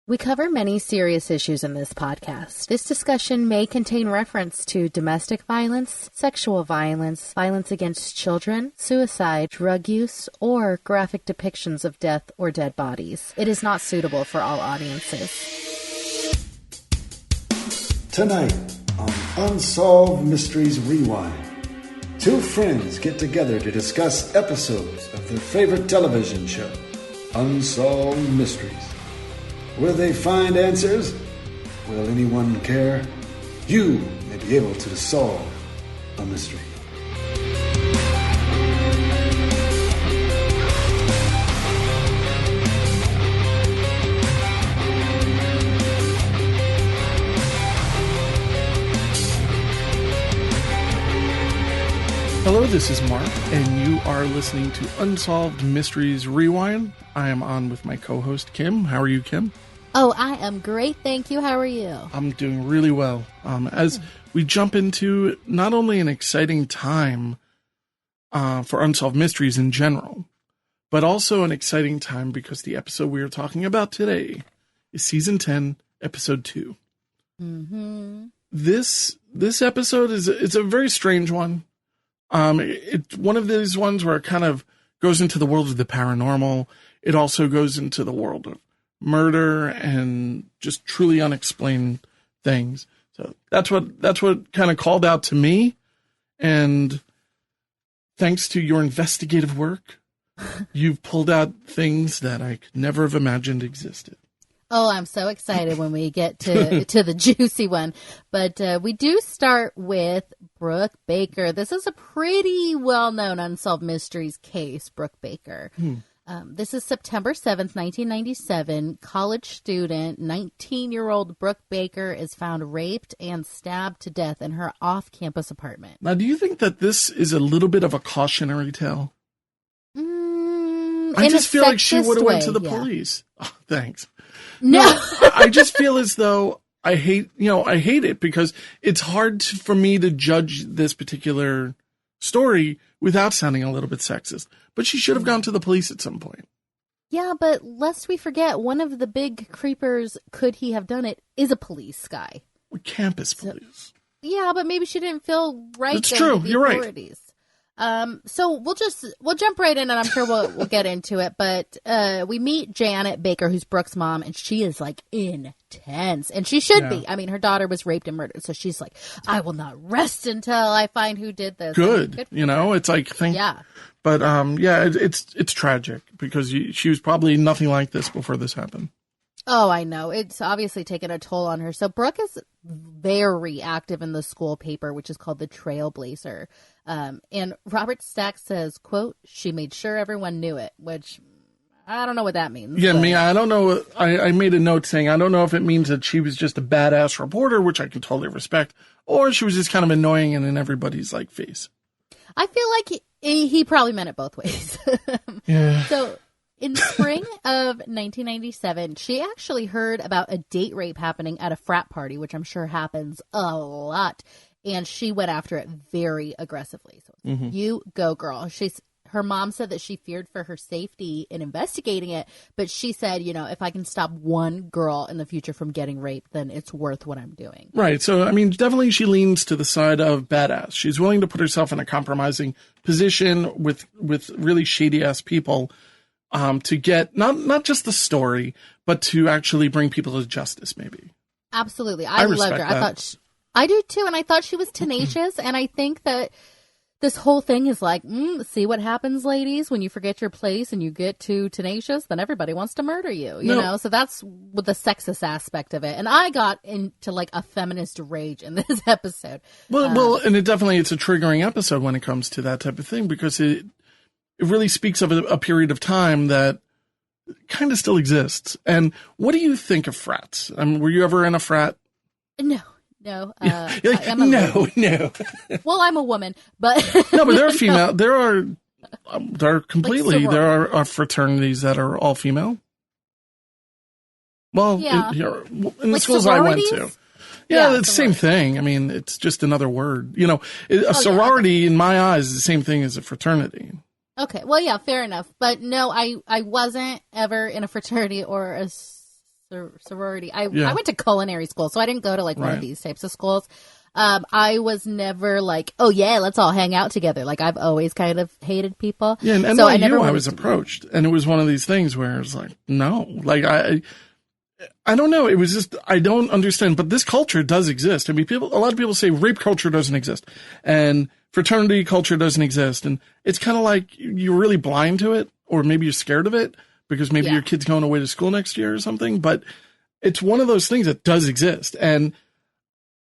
We cover many serious issues in this podcast. This discussion may contain reference to domestic violence, sexual violence, violence against children, suicide, drug use, or graphic depictions of death or dead bodies. It is not suitable for all audiences. Tonight on Unsolved Mysteries Rewind, two friends get together to discuss episodes of their favorite television show, Unsolved Mysteries. Will they find answers? Will anyone care? You may be able to solve a mystery. Hello, this is Mark, and you are listening to Unsolved Mysteries Rewind. I am on with my co-host, Kim. How are you, Kim? Oh, I am great, thank you. How are you? I'm doing really well. As we jump into not only an exciting time for Unsolved Mysteries in general, but also an exciting time because the episode we are talking about today is Season 10, Episode 2. Mm-hmm. This episode is a very strange one. It's one of these ones where it kind of goes into the world of the paranormal. It also goes into the world of murder and just truly unexplained things. So that's what kind of called out to me. And thanks to your investigative work, you've pulled out things that I could never have imagined existed. Oh, I'm so excited when we get to the juicy one. But we do start with Brook Baker. This is a pretty well-known Unsolved Mysteries case, Brook Baker. This is September 7th, 1997. College student, 19-year-old Brook Baker is found raped and stabbed to death in her off-campus apartment. Now, do you think that this is a little bit of a cautionary tale? I just feel like she would have went to the police. Oh, thanks. No. I just feel as though I hate it because it's hard for me to judge this particular story without sounding a little bit sexist. But she should have gone to the police at some point. Yeah, but lest we forget, one of the big creepers, could he have done it, is a police guy. Campus police. Yeah, but maybe she didn't feel right. That's true. You're authorities. Right. So we'll jump right in, and I'm sure we'll get into it. But we meet Janet Baker, who's Brooke's mom, and she is like intense, and she should be. I mean, her daughter was raped and murdered, so she's like, "I will not rest until I find who did this." Good, it's like yeah. But it's tragic because she was probably nothing like this before this happened. Oh, I know. It's obviously taken a toll on her. So Brooke is very active in the school paper, which is called the Trailblazer. And Robert Stack says, quote, "She made sure everyone knew it," which I don't know what that means. Yeah, I don't know. I made a note saying, I don't know if it means that she was just a badass reporter, which I can totally respect, or she was just kind of annoying and in everybody's like face. I feel like he probably meant it both ways. Yeah. So in spring of 1997, she actually heard about a date rape happening at a frat party, which I'm sure happens a lot. And she went after it very aggressively. So You go, girl. Her mom said that she feared for her safety in investigating it, but she said, if I can stop one girl in the future from getting raped, then it's worth what I'm doing. Right. So, I mean, definitely she leans to the side of badass. She's willing to put herself in a compromising position with really shady-ass people to get not just the story, but to actually bring people to justice, maybe. Absolutely. I loved her. That. I do, too, and I thought she was tenacious, and I think that this whole thing is like, see what happens, ladies, when you forget your place and you get too tenacious, then everybody wants to murder you, you know? So that's with the sexist aspect of it. And I got into like a feminist rage in this episode. Well, and it's a triggering episode when it comes to that type of thing, because it really speaks of a period of time that kind of still exists. And what do you think of frats? Were you ever in a frat? No. No, I'm no. Well, I'm a woman, but no, but there are female. There are completely. Like there are fraternities that are all female. Well, yeah. in the like schools sororities? I went to, it's the same thing. I mean, it's just another word. A sorority in my eyes is the same thing as a fraternity. Okay, well, yeah, fair enough. But no, I wasn't ever in a fraternity or a sorority. I went to culinary school, so I didn't go to like one of these types of schools. I was never like, oh yeah, let's all hang out together. Like I've always kind of hated people. Yeah, and so I was approached, and it was one of these things where it's like, no, like I don't know. It was just, I don't understand, but this culture does exist. I mean, a lot of people say rape culture doesn't exist and fraternity culture doesn't exist. And it's kind of like you're really blind to it, or maybe you're scared of it because maybe your kid's going away to school next year or something, but it's one of those things that does exist. And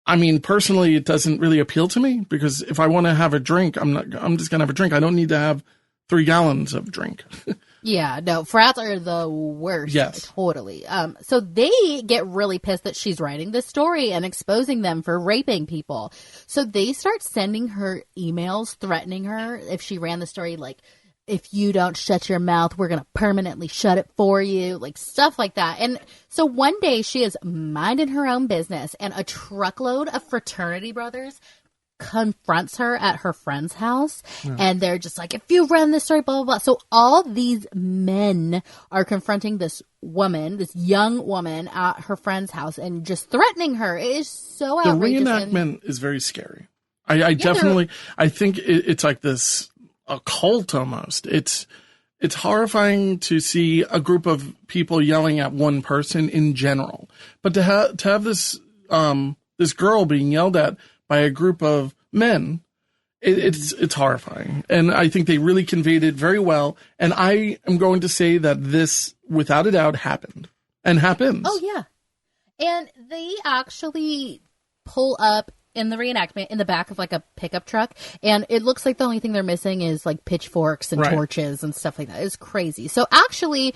I mean, personally, it doesn't really appeal to me because if I want to have a drink, I'm just going to have a drink. I don't need to have 3 gallons of drink. Yeah, no, frats are the worst. Yes. Totally. So they get really pissed that she's writing this story and exposing them for raping people. So they start sending her emails threatening her if she ran the story, like, if you don't shut your mouth, we're going to permanently shut it for you, like stuff like that. And so one day she is minding her own business and a truckload of fraternity brothers confronts her at her friend's house. And they're just like, if you run this story, blah, blah, blah. So all these men are confronting this woman, this young woman at her friend's house and just threatening her. It is so outrageous. The reenactment is very scary. I definitely, I think it's like this, a cult almost. It's horrifying to see a group of people yelling at one person in general, but to have this this girl being yelled at by a group of men, it's horrifying. And I think they really conveyed it very well. And I am going to say that this, without a doubt, happened and happens. Oh yeah, and they actually pull up in the reenactment in the back of like a pickup truck, and it looks like the only thing they're missing is like pitchforks and torches and stuff like that. It's crazy. So actually,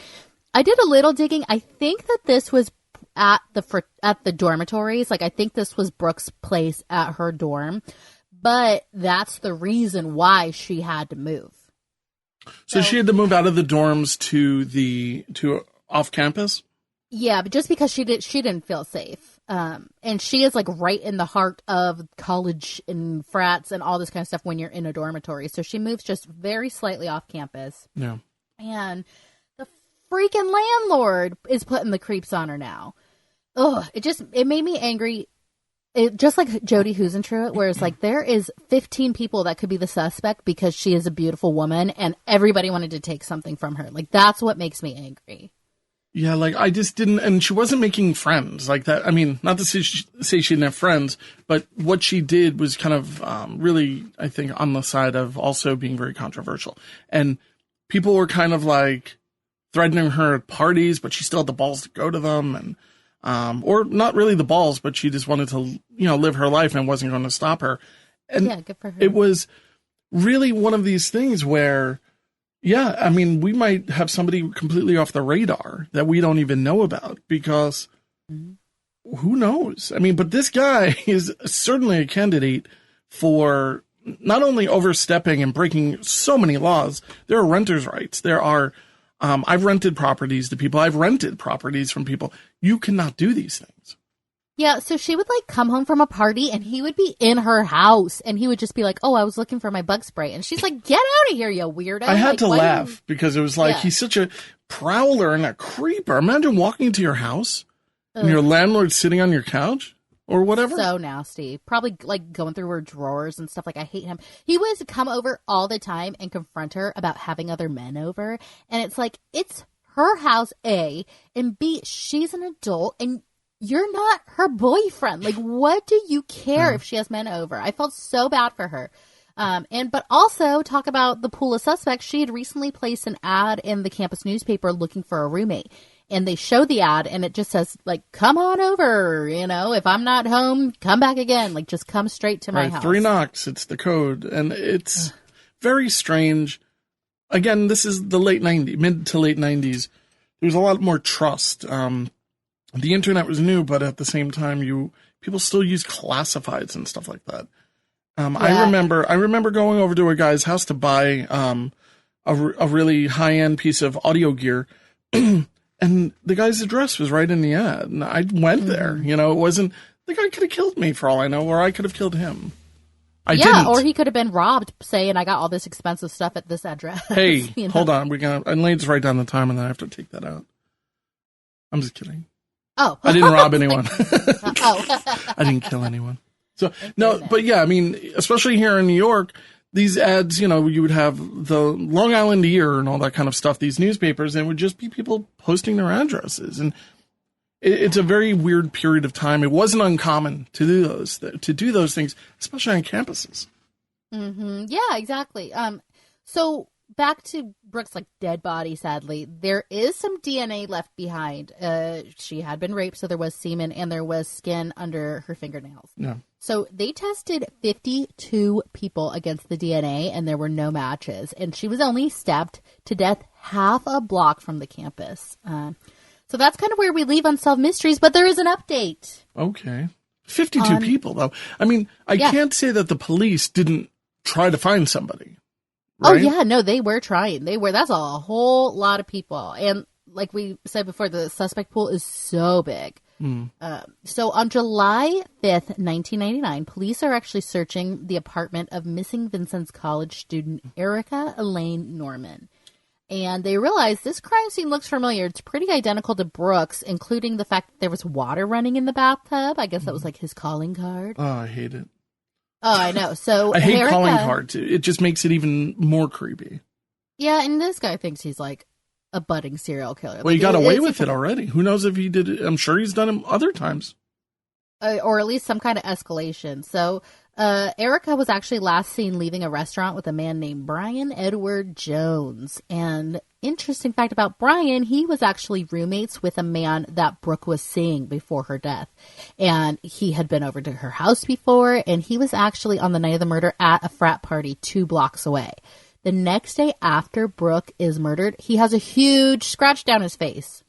I did a little digging. I think that this was at the dormitories. Like I think this was Brooke's place at her dorm, but that's the reason why she had to move. So she had to move out of the dorms to off campus. Yeah, but just because she didn't feel safe. And she is like right in the heart of college and frats and all this kind of stuff when you're in a dormitory. So she moves just very slightly off campus. Yeah. And the freaking landlord is putting the creeps on her now. Ugh, it made me angry. It just like Jody Huisentruit, where it's like there is 15 people that could be the suspect because she is a beautiful woman and everybody wanted to take something from her. Like that's what makes me angry. Yeah, like I just didn't, and she wasn't making friends like that. I mean, not to say she didn't have friends, but what she did was kind of really, I think, on the side of also being very controversial. And people were kind of like threatening her at parties, but she still had the balls to go to them, and or not really the balls, but she just wanted to, live her life and wasn't going to stop her. And yeah, good for her. It was really one of these things where, yeah, I mean, we might have somebody completely off the radar that we don't even know about because who knows? I mean, but this guy is certainly a candidate for not only overstepping and breaking so many laws. There are renters' rights. There are, I've rented properties to people. I've rented properties from people. You cannot do these things. Yeah, so she would like come home from a party and he would be in her house and he would just be like, oh, I was looking for my bug spray. And she's like, get out of here, you weirdo. I had to laugh because it was like, he's such a prowler and a creeper. Imagine walking into your house and your landlord's sitting on your couch or whatever. So nasty. Probably like going through her drawers and stuff. Like I hate him. He would come over all the time and confront her about having other men over. And it's like, it's her house, A, and B, she's an adult and you're not her boyfriend. Like, what do you care if she has men over? I felt so bad for her. But also talk about the pool of suspects. She had recently placed an ad in the campus newspaper looking for a roommate. And they show the ad and it just says like, come on over. If I'm not home, come back again. Like just come straight to my house. 3 knocks. It's the code. And it's very strange. Again, this is the mid to late 90s. There's a lot more trust. The internet was new, but at the same time, people still use classifieds and stuff like that. I remember going over to a guy's house to buy a really high-end piece of audio gear, and the guy's address was right in the ad. And I went there. It wasn't the guy could have killed me for all I know, or I could have killed him. I didn't. Or he could have been robbed, saying I got all this expensive stuff at this address. Hey, hold on, let's write down the time, and then I have to take that out. I'm just kidding. Oh. I didn't rob anyone. Oh. I didn't kill anyone. So, no, but yeah, I mean, especially here in New York, these ads, you would have the Long Island Ear and all that kind of stuff, these newspapers, and it would just be people posting their addresses. And it's a very weird period of time. It wasn't uncommon to do those things, especially on campuses. Mm-hmm. Yeah, exactly. So back to Brooke's dead body, sadly, there is some DNA left behind. She had been raped, so there was semen and there was skin under her fingernails. Yeah. So they tested 52 people against the DNA and there were no matches. And she was only stabbed to death half a block from the campus. So that's kind of where we leave Unsolved Mysteries, but there is an update. Okay. 52 people, though. I mean, I can't say that the police didn't try to find somebody. Right? Oh, yeah. No, they were trying. That's a whole lot of people. And like we said before, the suspect pool is so big. So on July 5th, 1999, police are actually searching the apartment of missing Vincent's college student Erica Elaine Norman. And they realize this crime scene looks familiar. It's pretty identical to Brooke's, including the fact that there was water running in the bathtub. I guess that was his calling card. Oh, I hate it. Oh, I know. So I hate Erica, calling cards. It just makes it even more creepy. Yeah, and this guy thinks he's a budding serial killer. Well, he got away with it already. Who knows if he did it? I'm sure he's done it other times. Or at least some kind of escalation. So Erica was actually last seen leaving a restaurant with a man named Brian Edward Jones. And interesting fact about Brian, he was actually roommates with a man that Brooke was seeing before her death. And he had been over to her house before, and he was actually on the night of the murder at a frat party 2 blocks away. The next day after Brooke is murdered, he has a huge scratch down his face.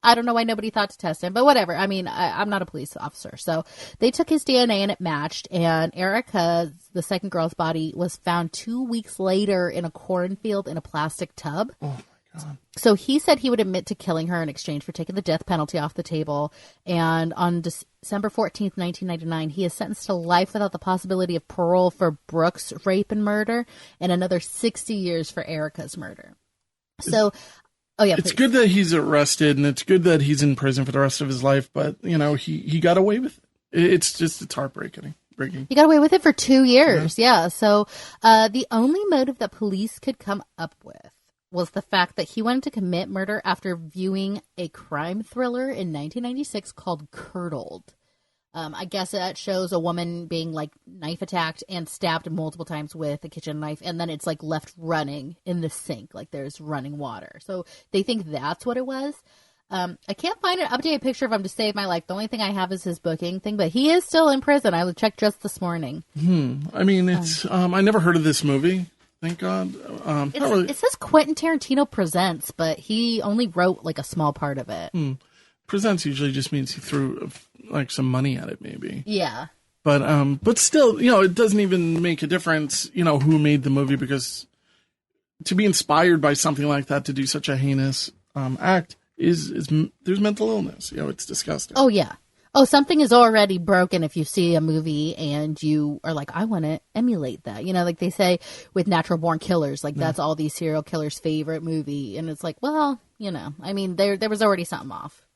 I don't know why nobody thought to test him, but whatever. I mean, I'm not a police officer. So they took his DNA and it matched. And Erica, the second girl's body, was found 2 weeks later in a cornfield in a plastic tub. Oh, my God. So he said he would admit to killing her in exchange for taking the death penalty off the table. And on December 14th, 1999, he is sentenced to life without the possibility of parole for Brooke's rape and murder and another 60 years for Erica's murder. So... Oh, yeah, it's good that he's arrested, and it's good that he's in prison for the rest of his life, but, he got away with it. It's heartbreaking. He got away with it for 2 years, yeah. So the only motive that police could come up with was the fact that he wanted to commit murder after viewing a crime thriller in 1996 called Curdled. I guess that shows a woman being knife attacked and stabbed multiple times with a kitchen knife, and then it's left running in the sink, there's running water. So they think that's what it was. I can't find an updated picture of him to save my life. The only thing I have is his booking thing, but he is still in prison. I checked just this morning. I mean, it's I never heard of this movie. Thank God. It says Quentin Tarantino presents, but he only wrote a small part of it. Presents usually just means he threw some money at it, maybe. Yeah. But still, it doesn't even make a difference, who made the movie, because to be inspired by something like that to do such a heinous act is there's mental illness. It's disgusting. Oh yeah. Oh, something is already broken if you see a movie and you are I want to emulate that. They say with Natural Born Killers, that's all these serial killers' favorite movie, and it's well, I mean, there was already something off.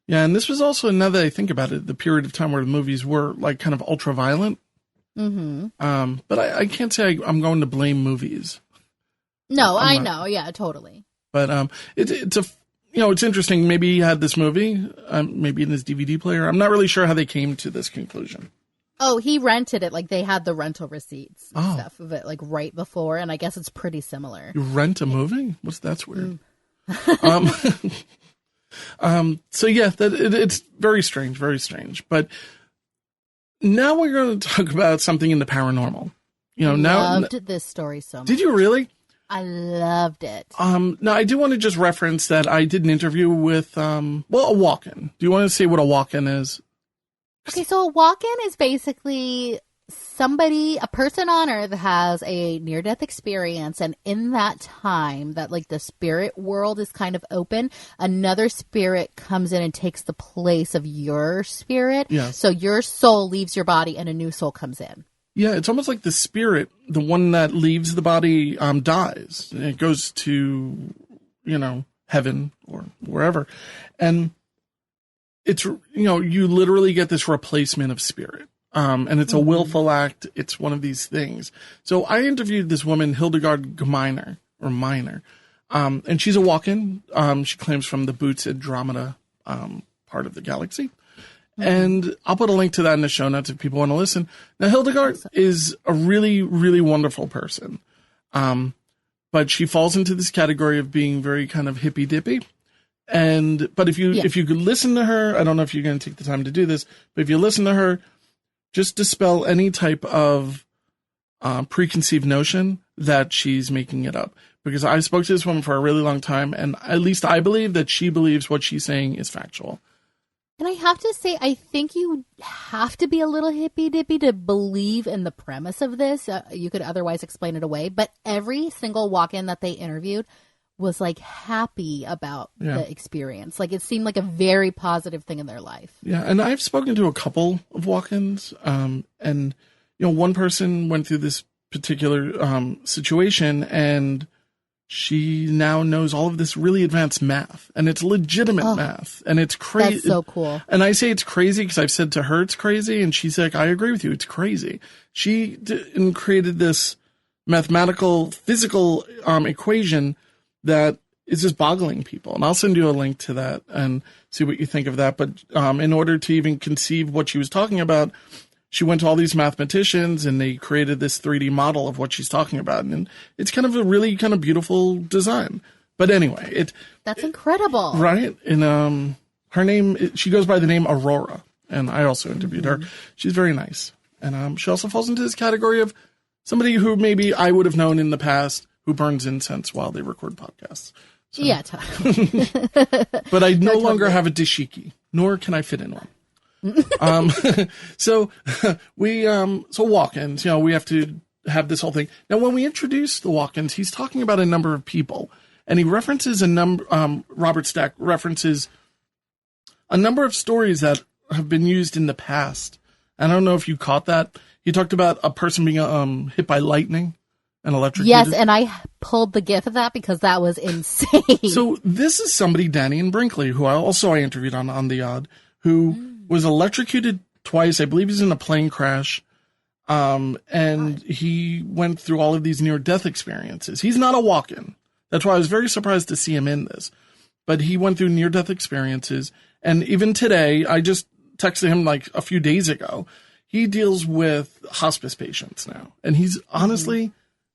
Yeah, and this was also, now that I think about it, the period of time where the movies were kind of ultra violent. Mm-hmm. But I can't say I'm going to blame movies. No, I know. Yeah, totally. But it's interesting. Maybe he had this movie, maybe in his DVD player. I'm not really sure how they came to this conclusion. Oh, he rented it. They had the rental receipts and stuff of it, right before, and I guess it's pretty similar. You rent a movie? That's weird. So yeah, it's very strange, very strange. But now we're going to talk about something in the paranormal. Loved this story so much. Did you really? I loved it. Now I do want to just reference that I did an interview with, a walk-in. Do you want to say what a walk-in is? Okay, so a walk-in is basically a person on Earth has a near-death experience, and in that time that the spirit world is kind of open, another spirit comes in and takes the place of your spirit. Yes. So your soul leaves your body and a new soul comes in. Yeah, it's almost like the spirit, the one that leaves the body, dies. And it goes to, heaven or wherever. And it's, you literally get this replacement of spirit. And it's a willful act. It's one of these things. So I interviewed this woman, Hildegard Miner, and she's a walk-in. She claims from the Boots Andromeda, part of the galaxy. And I'll put a link to that in the show notes if people want to listen. Now, Hildegard is a really, really wonderful person. But she falls into this category of being very kind of hippy-dippy. But if you could listen to her, I don't know if you're going to take the time to do this, but if you listen to her, just dispel any type of preconceived notion that she's making it up. Because I spoke to this woman for a really long time, and at least I believe that she believes what she's saying is factual. And I have to say, I think you have to be a little hippy-dippy to believe in the premise of this. You could otherwise explain it away. But every single walk-in that they interviewed was, like, happy about the experience. Like, it seemed like a very positive thing in their life. Yeah, and I've spoken to a couple of walk-ins. And, one person went through this particular situation, and she now knows all of this really advanced math, and it's legitimate math, and it's crazy. That's so cool. And I say it's crazy because I've said to her it's crazy, and she's like, I agree with you, it's crazy. She created this mathematical, physical equation that is just boggling people. And I'll send you a link to that and see what you think of that. But in order to even conceive what she was talking about, she went to all these mathematicians, and they created this 3D model of what she's talking about. And it's kind of a really kind of beautiful design. But anyway, that's incredible. Right? And her name, she goes by the name Aurora. And I also interviewed her. She's very nice. And she also falls into this category of somebody who maybe I would have known in the past who burns incense while they record podcasts. So. Yeah. But I no longer have a dashiki, nor can I fit in one. So walk-ins, we have to have this whole thing. Now, when we introduce the walk-ins, he's talking about a number of people, and he references a number, Robert Stack references a number of stories that have been used in the past. I don't know if you caught that. He talked about a person being hit by lightning and electrocuted. Yes, and I pulled the gif of that because that was insane. So this is somebody, Danny and Brinkley, who I interviewed on The Odd, who was electrocuted twice. I believe he's in a plane crash. And he went through all of these near-death experiences. He's not a walk-in. That's why I was very surprised to see him in this. But he went through near-death experiences. And even today, I just texted him like a few days ago. He deals with hospice patients now. And he's honestly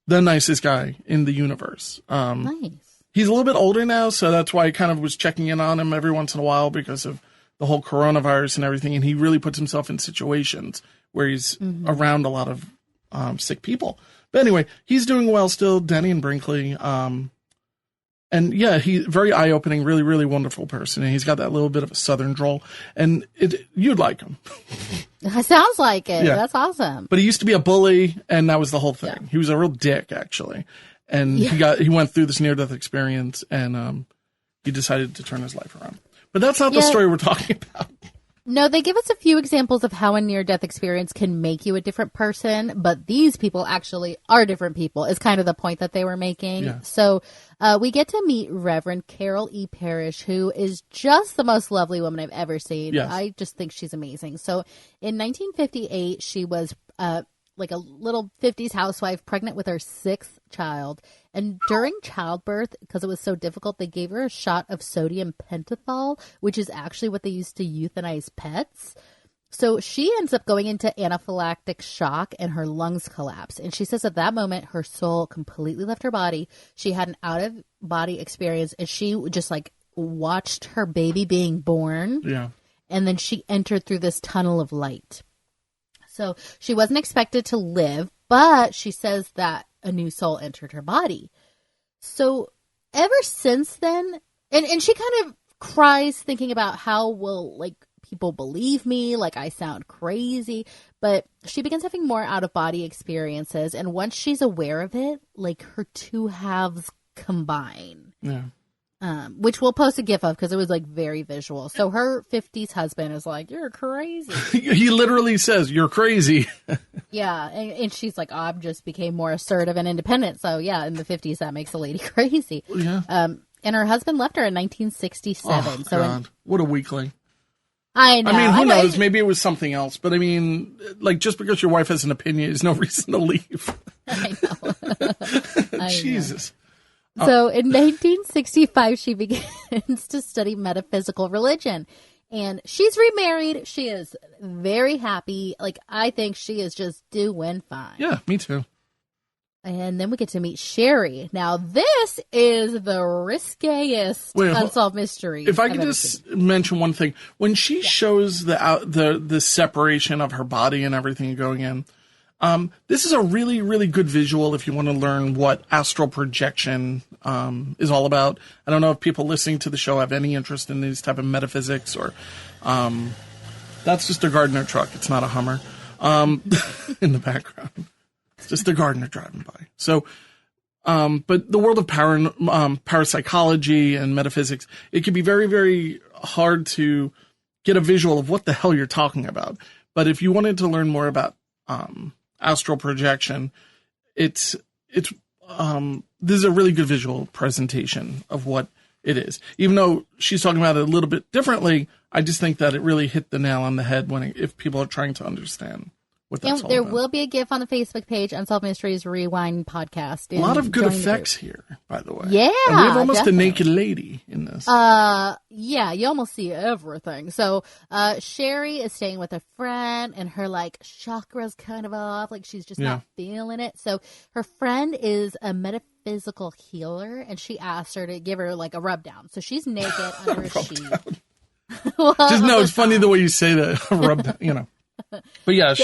the nicest guy in the universe. Nice. He's a little bit older now, so that's why I kind of was checking in on him every once in a while because of the whole coronavirus and everything. And he really puts himself in situations where he's around a lot of sick people. But anyway, he's doing well still, Danny and Brinkley. And yeah, he's very eye-opening, really, really wonderful person. And he's got that little bit of a southern drawl. And you'd like him. It sounds like it. Yeah. That's awesome. But he used to be a bully, and that was the whole thing. Yeah. He was a real dick, actually. And he went through this near-death experience, and he decided to turn his life around. But that's not the story we're talking about. No, they give us a few examples of how a near-death experience can make you a different person, but these people actually are different people, is kind of the point that they were making. Yeah. So we get to meet Reverend Carol E. Parrish, who is just the most lovely woman I've ever seen. Yes. I just think she's amazing. So in 1958, she was like a little 50s housewife pregnant with her 6th child. And during childbirth, because it was so difficult, they gave her a shot of sodium pentothal, which is actually what they used to euthanize pets. So she ends up going into anaphylactic shock and her lungs collapse. And she says at that moment, her soul completely left her body. She had an out-of-body experience, and she just like watched her baby being born. Yeah. And then she entered through this tunnel of light. So she wasn't expected to live, but she says that a new soul entered her body. So ever since then, and she kind of cries thinking about how will like people believe me, like I sound crazy, but she begins having more out-of-body experiences, and once she's aware of it, like her two halves combine. Yeah. Which we'll post a gif of because it was like very visual. So her 50s husband is like, "You're crazy." He literally says, "You're crazy." Yeah. And she's like, I just became more assertive and independent. So yeah, in the 50s, that makes a lady crazy. Yeah. And her husband left her in 1967. Oh, God. What a weakling. I know. I mean, who knows? Maybe it was something else. But I mean, like, just because your wife has an opinion is no reason to leave. I know. Jesus. So in 1965, she begins to study metaphysical religion. And she's remarried. She is very happy. Like, I think she is just doing fine. Yeah, me too. And then we get to meet Sherry. Now, this is the riskiest Unsolved Mystery. If I could just mention one thing. When she shows the separation of her body and everything going in, this is a really, really good visual if you want to learn what astral projection is all about. I don't know if people listening to the show have any interest in these type of metaphysics or that's just a gardener truck. It's not a Hummer in the background. It's just a gardener driving by. So, but the world of parapsychology and metaphysics, it can be very, very hard to get a visual of what the hell you're talking about. But if you wanted to learn more about astral projection, this is a really good visual presentation of what it is. Even though she's talking about it a little bit differently, I just think that it really hit the nail on the head if people are trying to understand what that's all there about. will be a GIF on the Facebook page, Unsolved Mysteries Rewind Podcast. A lot of good effects here, by the way. Yeah, and we have almost definitely. a naked lady in this. Yeah, you almost see everything. So, Sherry is staying with a friend, and her like chakra's kind of off, like she's just not feeling it. So, her friend is a metaphysical healer, and she asked her to give her like a rub down. So she's naked under a sheet. Well, just no, it's funny the way you say that. Rub down, you know. But yeah,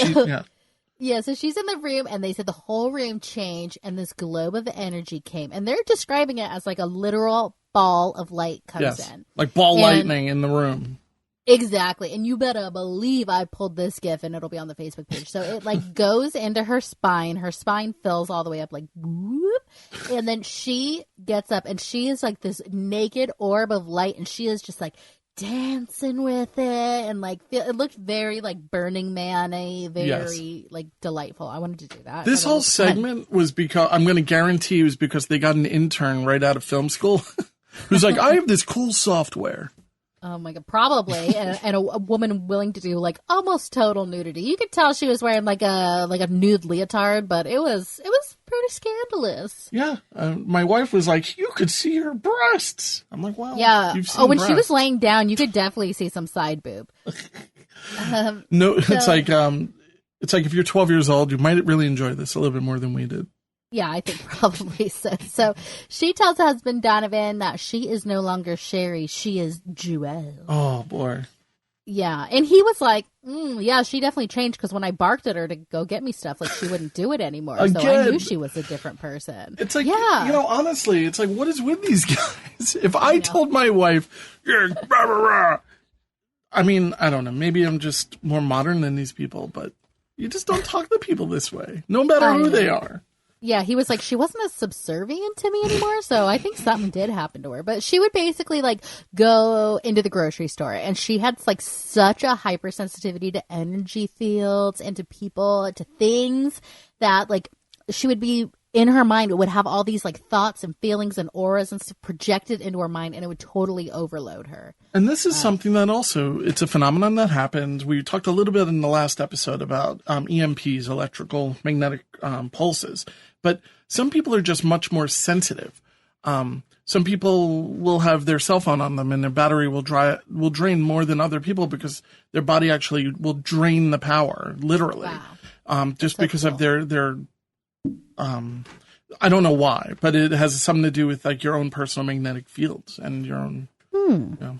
Yeah, so she's in the room, and they said the whole room changed, and this globe of energy came. And they're describing it as like a literal ball of light comes in. Like lightning in the room. Exactly. And you better believe I pulled this GIF, and it'll be on the Facebook page. So it like goes into her spine. Her spine fills all the way up like whoop. And then she gets up, and she is like this naked orb of light, and she is just like dancing with it, and like it looked very like Burning Man-y, very like delightful. I wanted to do that. This whole segment was because I'm going to guarantee it was because they got an intern right out of film school who's like, I have this cool software. Oh my god, probably, and a woman willing to do like almost total nudity. You could tell she was wearing like a nude leotard, but it was pretty scandalous. Yeah, my wife was like, you could see her breasts. I'm like, well, yeah. You've seen when breasts. She was laying down, you could definitely see some side boob. No, it's like if you're 12 years old, you might really enjoy this a little bit more than we did. Yeah, I think probably so. So she tells husband Donovan that she is no longer Sherry, she is Jewel. Oh boy. Yeah, and he was like, yeah, she definitely changed because when I barked at her to go get me stuff, like she wouldn't do it anymore. Again, so I knew she was a different person. It's like, honestly, it's like, what is with these guys? If I told my wife, yeah, rah, rah, rah. I mean, I don't know, maybe I'm just more modern than these people, but you just don't talk to people this way, no matter who they are. Yeah, he was like, she wasn't as subservient to me anymore, so I think something did happen to her. But she would basically, like, go into the grocery store, and she had, like, such a hypersensitivity to energy fields and to people, to things, that, like, she would be, in her mind, it would have all these, like, thoughts and feelings and auras and stuff projected into her mind, and it would totally overload her. And this is something that also, it's a phenomenon that happens. We talked a little bit in the last episode about EMPs, electrical magnetic pulses. But some people are just much more sensitive. Some people will have their cell phone on them and their battery will drain more than other people because their body actually will drain the power, literally. Wow. Just because of their I don't know why, but it has something to do with like your own personal magnetic fields and your own.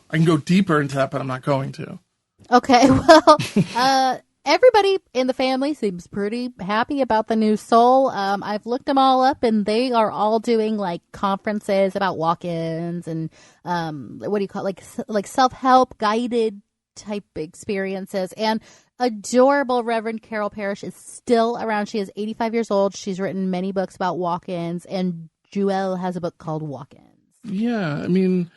I can go deeper into that, but I'm not going to. Okay, well, everybody in the family seems pretty happy about the new soul. I've looked them all up, and they are all doing like conferences about walk-ins and what do you call it? Like self-help guided type experiences. And adorable Reverend Carol Parrish is still around. She is 85 years old. She's written many books about walk-ins, and Jewel has a book called Walk-ins. Yeah, I mean,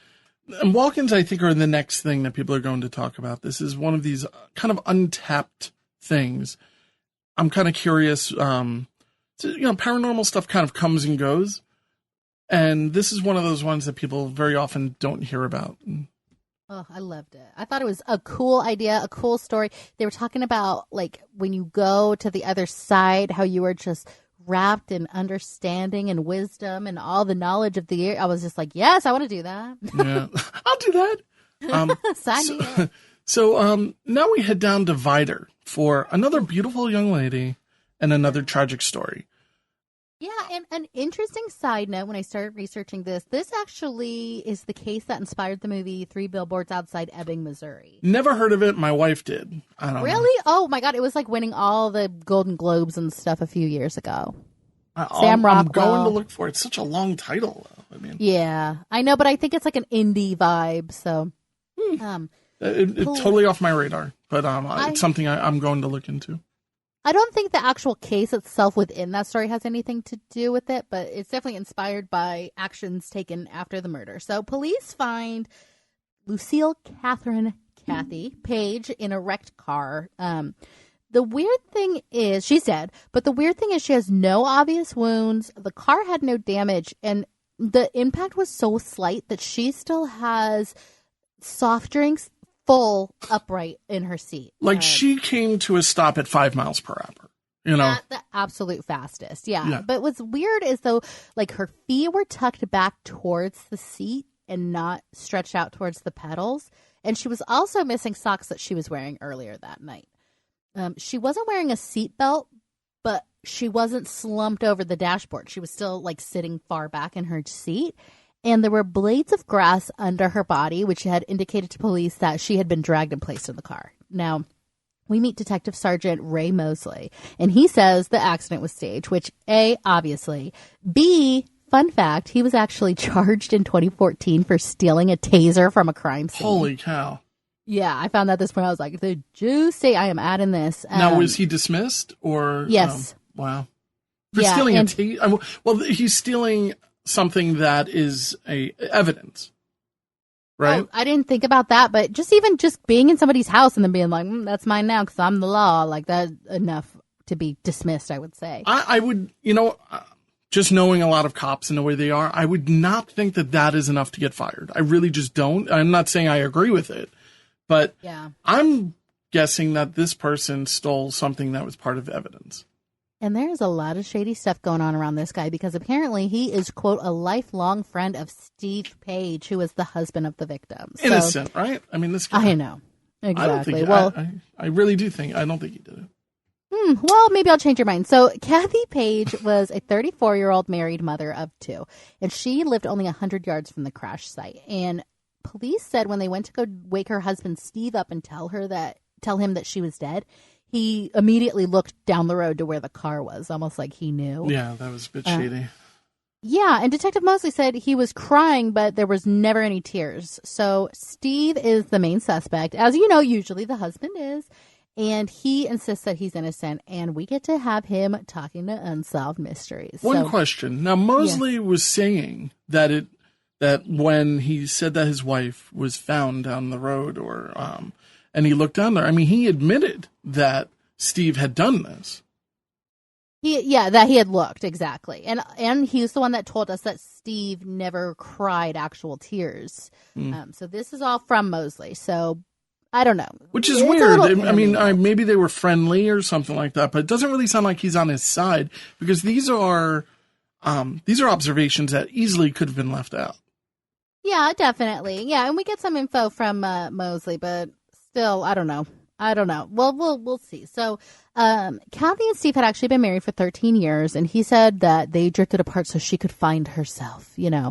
and walk-ins, I think, are the next thing that people are going to talk about. This is one of these kind of untapped things. I'm kind of curious. Paranormal stuff kind of comes and goes, and this is one of those ones that people very often don't hear about. Oh, I loved it. I thought it was a cool idea, a cool story. They were talking about, like, when you go to the other side, how you are just wrapped in understanding and wisdom and all the knowledge of the air. I was just like, yes, I want to do that. Yeah, I'll do that. Sign me up. So now we head down to Vider for another beautiful young lady and another tragic story. Yeah, and an interesting side note, when I started researching this actually is the case that inspired the movie Three Billboards Outside Ebbing, Missouri. Never heard of it. My wife did. I don't know. Really? Oh, my God. It was like winning all the Golden Globes and stuff a few years ago. Sam Rockwell. I'm going to look for it. It's such a long title, though. I mean, yeah, I know, but I think it's like an indie vibe, so... It's totally off my radar, but it's something I'm going to look into. I don't think the actual case itself within that story has anything to do with it, but it's definitely inspired by actions taken after the murder. So police find Lucille Kathy Page in a wrecked car. The weird thing is she's dead, but the weird thing is she has no obvious wounds. The car had no damage, and the impact was so slight that she still has soft drinks full upright in her seat. Like she came to a stop at 5 miles per hour, you know? At the absolute fastest, yeah. But what's weird is, though, like her feet were tucked back towards the seat and not stretched out towards the pedals. And she was also missing socks that she was wearing earlier that night. She wasn't wearing a seatbelt, but she wasn't slumped over the dashboard. She was still like sitting far back in her seat. And there were blades of grass under her body, which had indicated to police that she had been dragged and placed in the car. Now, we meet Detective Sergeant Ray Mosley, and he says the accident was staged, which A, obviously. B, fun fact, he was actually charged in 2014 for stealing a taser from a crime scene. Holy cow. Yeah, I found that this point. I was like, the juicy, I am adding this. Now, was he dismissed or? Yes. Wow. For stealing a taser? Well, he's stealing something that is evidence, right? Oh, I didn't think about that, but just being in somebody's house and then being like, that's mine now because I'm the law, like that enough to be dismissed, I would say. I would, just knowing a lot of cops and the way they are, I would not think that is enough to get fired. I really just don't. I'm not saying I agree with it, but I'm guessing that this person stole something that was part of evidence. And there's a lot of shady stuff going on around this guy because apparently he is, quote, a lifelong friend of Steve Page, who is the husband of the victim. So, innocent, right? I mean, this guy. I know. Exactly. I really do think. I don't think he did it. Well, maybe I'll change your mind. So Kathy Page was a 34-year-old married mother of 2, and she lived only 100 yards from the crash site. And police said when they went to go wake her husband Steve up and tell him that she was dead, he immediately looked down the road to where the car was, almost like he knew. Yeah, that was a bit shady. Yeah, and Detective Mosley said he was crying, but there was never any tears. So Steve is the main suspect. As you know, usually the husband is. And he insists that he's innocent, and we get to have him talking to Unsolved Mysteries. One question. Now, Mosley was saying that when he said that his wife was found down the road and he looked down there, I mean, he admitted that Steve had done this. That he had looked, exactly. And he's the one that told us that Steve never cried actual tears. So this is all from Mosley. So I don't know. Which is weird. I mean, maybe they were friendly or something like that, but it doesn't really sound like he's on his side because these are observations that easily could have been left out. Yeah, definitely. Yeah, and we get some info from Mosley, but still, I don't know. Well, we'll see. So, Kathy and Steve had actually been married for 13 years, and he said that they drifted apart so she could find herself, Yeah.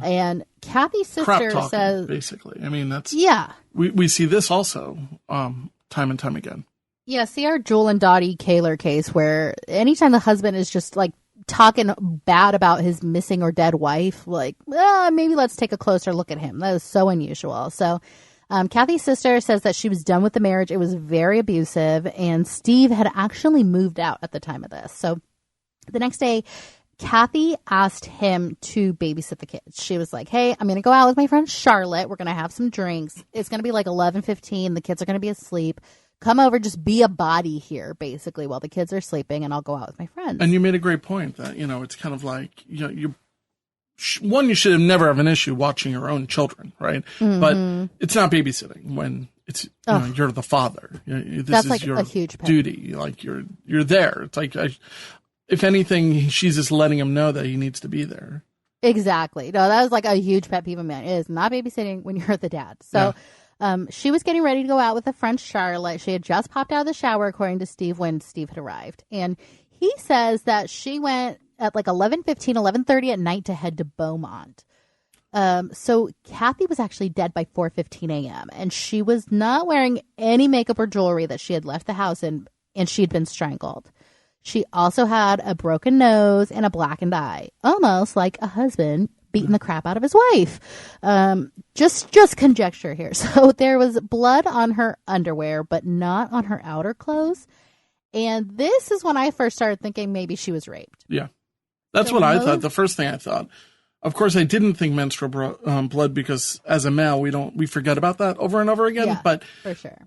And Kathy's sister says, basically. I mean, that's yeah. We see this also time and time again. Yeah, see our Jewel and Dottie Kaler case where anytime the husband is just like talking bad about his missing or dead wife, like maybe let's take a closer look at him. That is so unusual. So. Kathy's sister says that she was done with the marriage. It was very abusive, and Steve had actually moved out at the time of this. So the next day, Kathy asked him to babysit the kids. She was like, hey, I'm going to go out with my friend Charlotte. We're going to have some drinks. It's going to be like 11:15. The kids are going to be asleep. Come over, just be a body here, basically, while the kids are sleeping, and I'll go out with my friends. And you made a great point that, it's kind of like, you're one, you should never have an issue watching your own children, right? Mm-hmm. But it's not babysitting when it's you're the father. This That's is like your a huge pet duty. Like you're there. It's like if anything, she's just letting him know that he needs to be there. Exactly. No, that was like a huge pet peeve of mine. It is not babysitting when you're the dad. So she was getting ready to go out with a friend, Charlotte. She had just popped out of the shower, according to Steve, when Steve had arrived. And he says that she went at like 11:30 at night to head to Beaumont. So Kathy was actually dead by 4:15 a.m. And she was not wearing any makeup or jewelry that she had left the house in, and she had been strangled. She also had a broken nose and a blackened eye, almost like a husband beating the crap out of his wife. Just conjecture here. So there was blood on her underwear, but not on her outer clothes. And this is when I first started thinking maybe she was raped. Yeah. That's what I thought. The first thing I thought. Of course, I didn't think menstrual blood because as a male, we forget about that over and over again. Yeah, but for sure.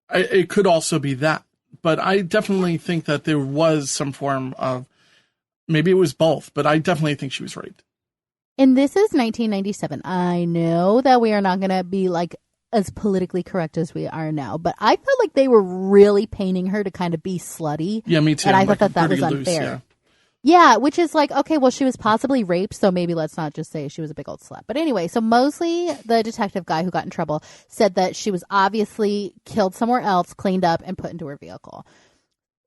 It could also be that. But I definitely think that there was some form of, maybe it was both, but I definitely think she was raped. And this is 1997. I know that we are not going to be like as politically correct as we are now, but I felt like they were really painting her to kind of be slutty. Yeah, me too. And I thought that was unfair. Yeah. Yeah, which is like, okay, well, she was possibly raped, so maybe let's not just say she was a big old slut. But anyway, so Mosley, the detective guy who got in trouble, said that she was obviously killed somewhere else, cleaned up, and put into her vehicle.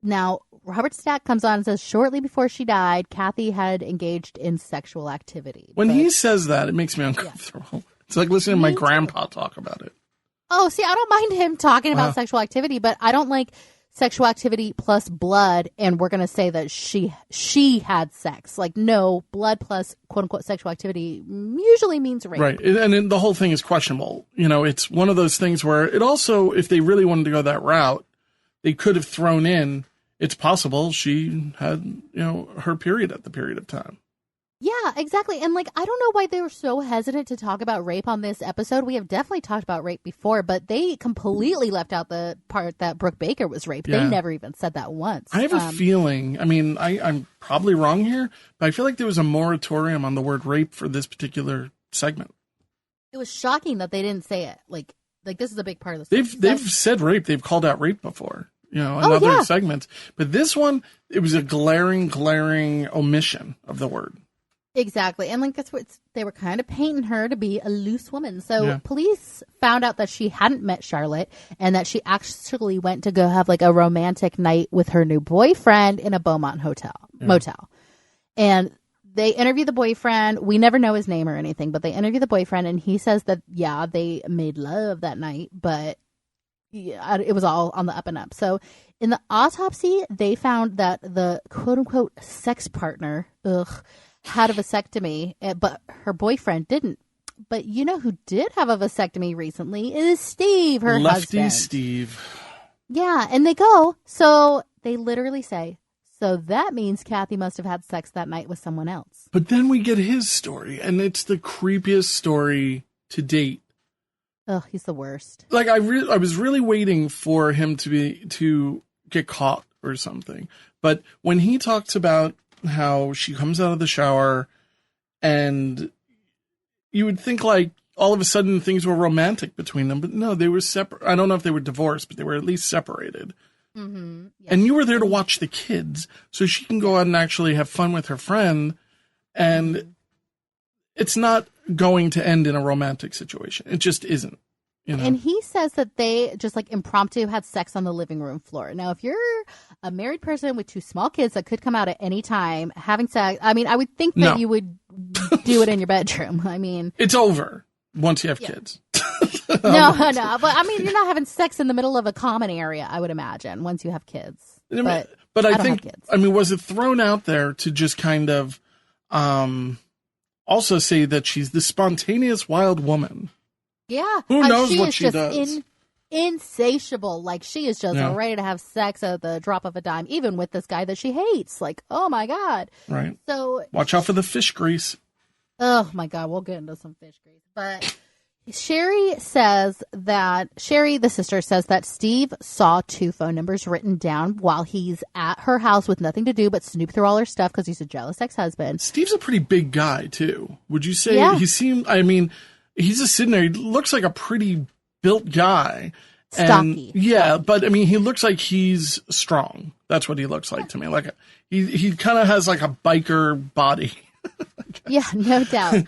Now, Robert Stack comes on and says shortly before she died, Kathy had engaged in sexual activity. When he says that, it makes me uncomfortable. Yeah. It's like listening to my grandpa talk about it. Oh, see, I don't mind him talking about sexual activity, but I don't like sexual activity plus blood, and we're going to say that she had sex. Like, no, blood plus quote-unquote sexual activity usually means rape. Right, and the whole thing is questionable. You know, it's one of those things where it also, if they really wanted to go that route, they could have thrown in, it's possible she had, her period at the period of time. Yeah, exactly. And like, I don't know why they were so hesitant to talk about rape on this episode. We have definitely talked about rape before, but they completely left out the part that Brook Baker was raped. Yeah. They never even said that once. I have a feeling, I mean, I'm probably wrong here, but I feel like there was a moratorium on the word rape for this particular segment. It was shocking that they didn't say it. Like this is a big part of the story. They've said rape. They've called out rape before, in other segments. But this one, it was a glaring omission of the word. Exactly. And like, that's what they were kind of painting her to be a loose woman. So police found out that she hadn't met Charlotte and that she actually went to go have like a romantic night with her new boyfriend in a Beaumont motel. And they interview the boyfriend. We never know his name or anything, but they interview the boyfriend and he says that, they made love that night, but it was all on the up and up. So in the autopsy, they found that the quote unquote sex partner, had a vasectomy, but her boyfriend didn't. But you know who did have a vasectomy recently is Steve, her husband. Lefty Steve. Yeah, and they literally say, so that means Kathy must have had sex that night with someone else. But then we get his story, and it's the creepiest story to date. Oh, he's the worst. Like, I was really waiting for him to get caught or something. But when he talks about how she comes out of the shower and you would think like all of a sudden things were romantic between them, but no, they were separate. I don't know if they were divorced, but they were at least separated. Mm-hmm. Yes. And you were there to watch the kids so she can go out and actually have fun with her friend. And it's not going to end in a romantic situation. It just isn't. And he says that they just like impromptu had sex on the living room floor. Now, if you're a married person with two small kids that could come out at any time having sex, I mean, I would think that you would do it in your bedroom. I mean, it's over once you have kids. No, but I mean, you're not having sex in the middle of a common area, I would imagine, once you have kids. But I think, was it thrown out there to just kind of also say that she's the spontaneous wild woman? Yeah. Who knows what she does? Insatiable. Like, she is just ready to have sex at the drop of a dime, even with this guy that she hates. Like, oh my God. Right. So watch out for the fish grease. Oh my God. We'll get into some fish grease. But Sherry, the sister, says that Steve saw 2 phone numbers written down while he's at her house with nothing to do but snoop through all her stuff because he's a jealous ex-husband. Steve's a pretty big guy, too. Would you say? Yeah. He's just sitting there. He looks like a pretty built guy. Stocky. But he looks like he's strong. That's what he looks like to me. Like he kind of has like a biker body. Yeah, no doubt.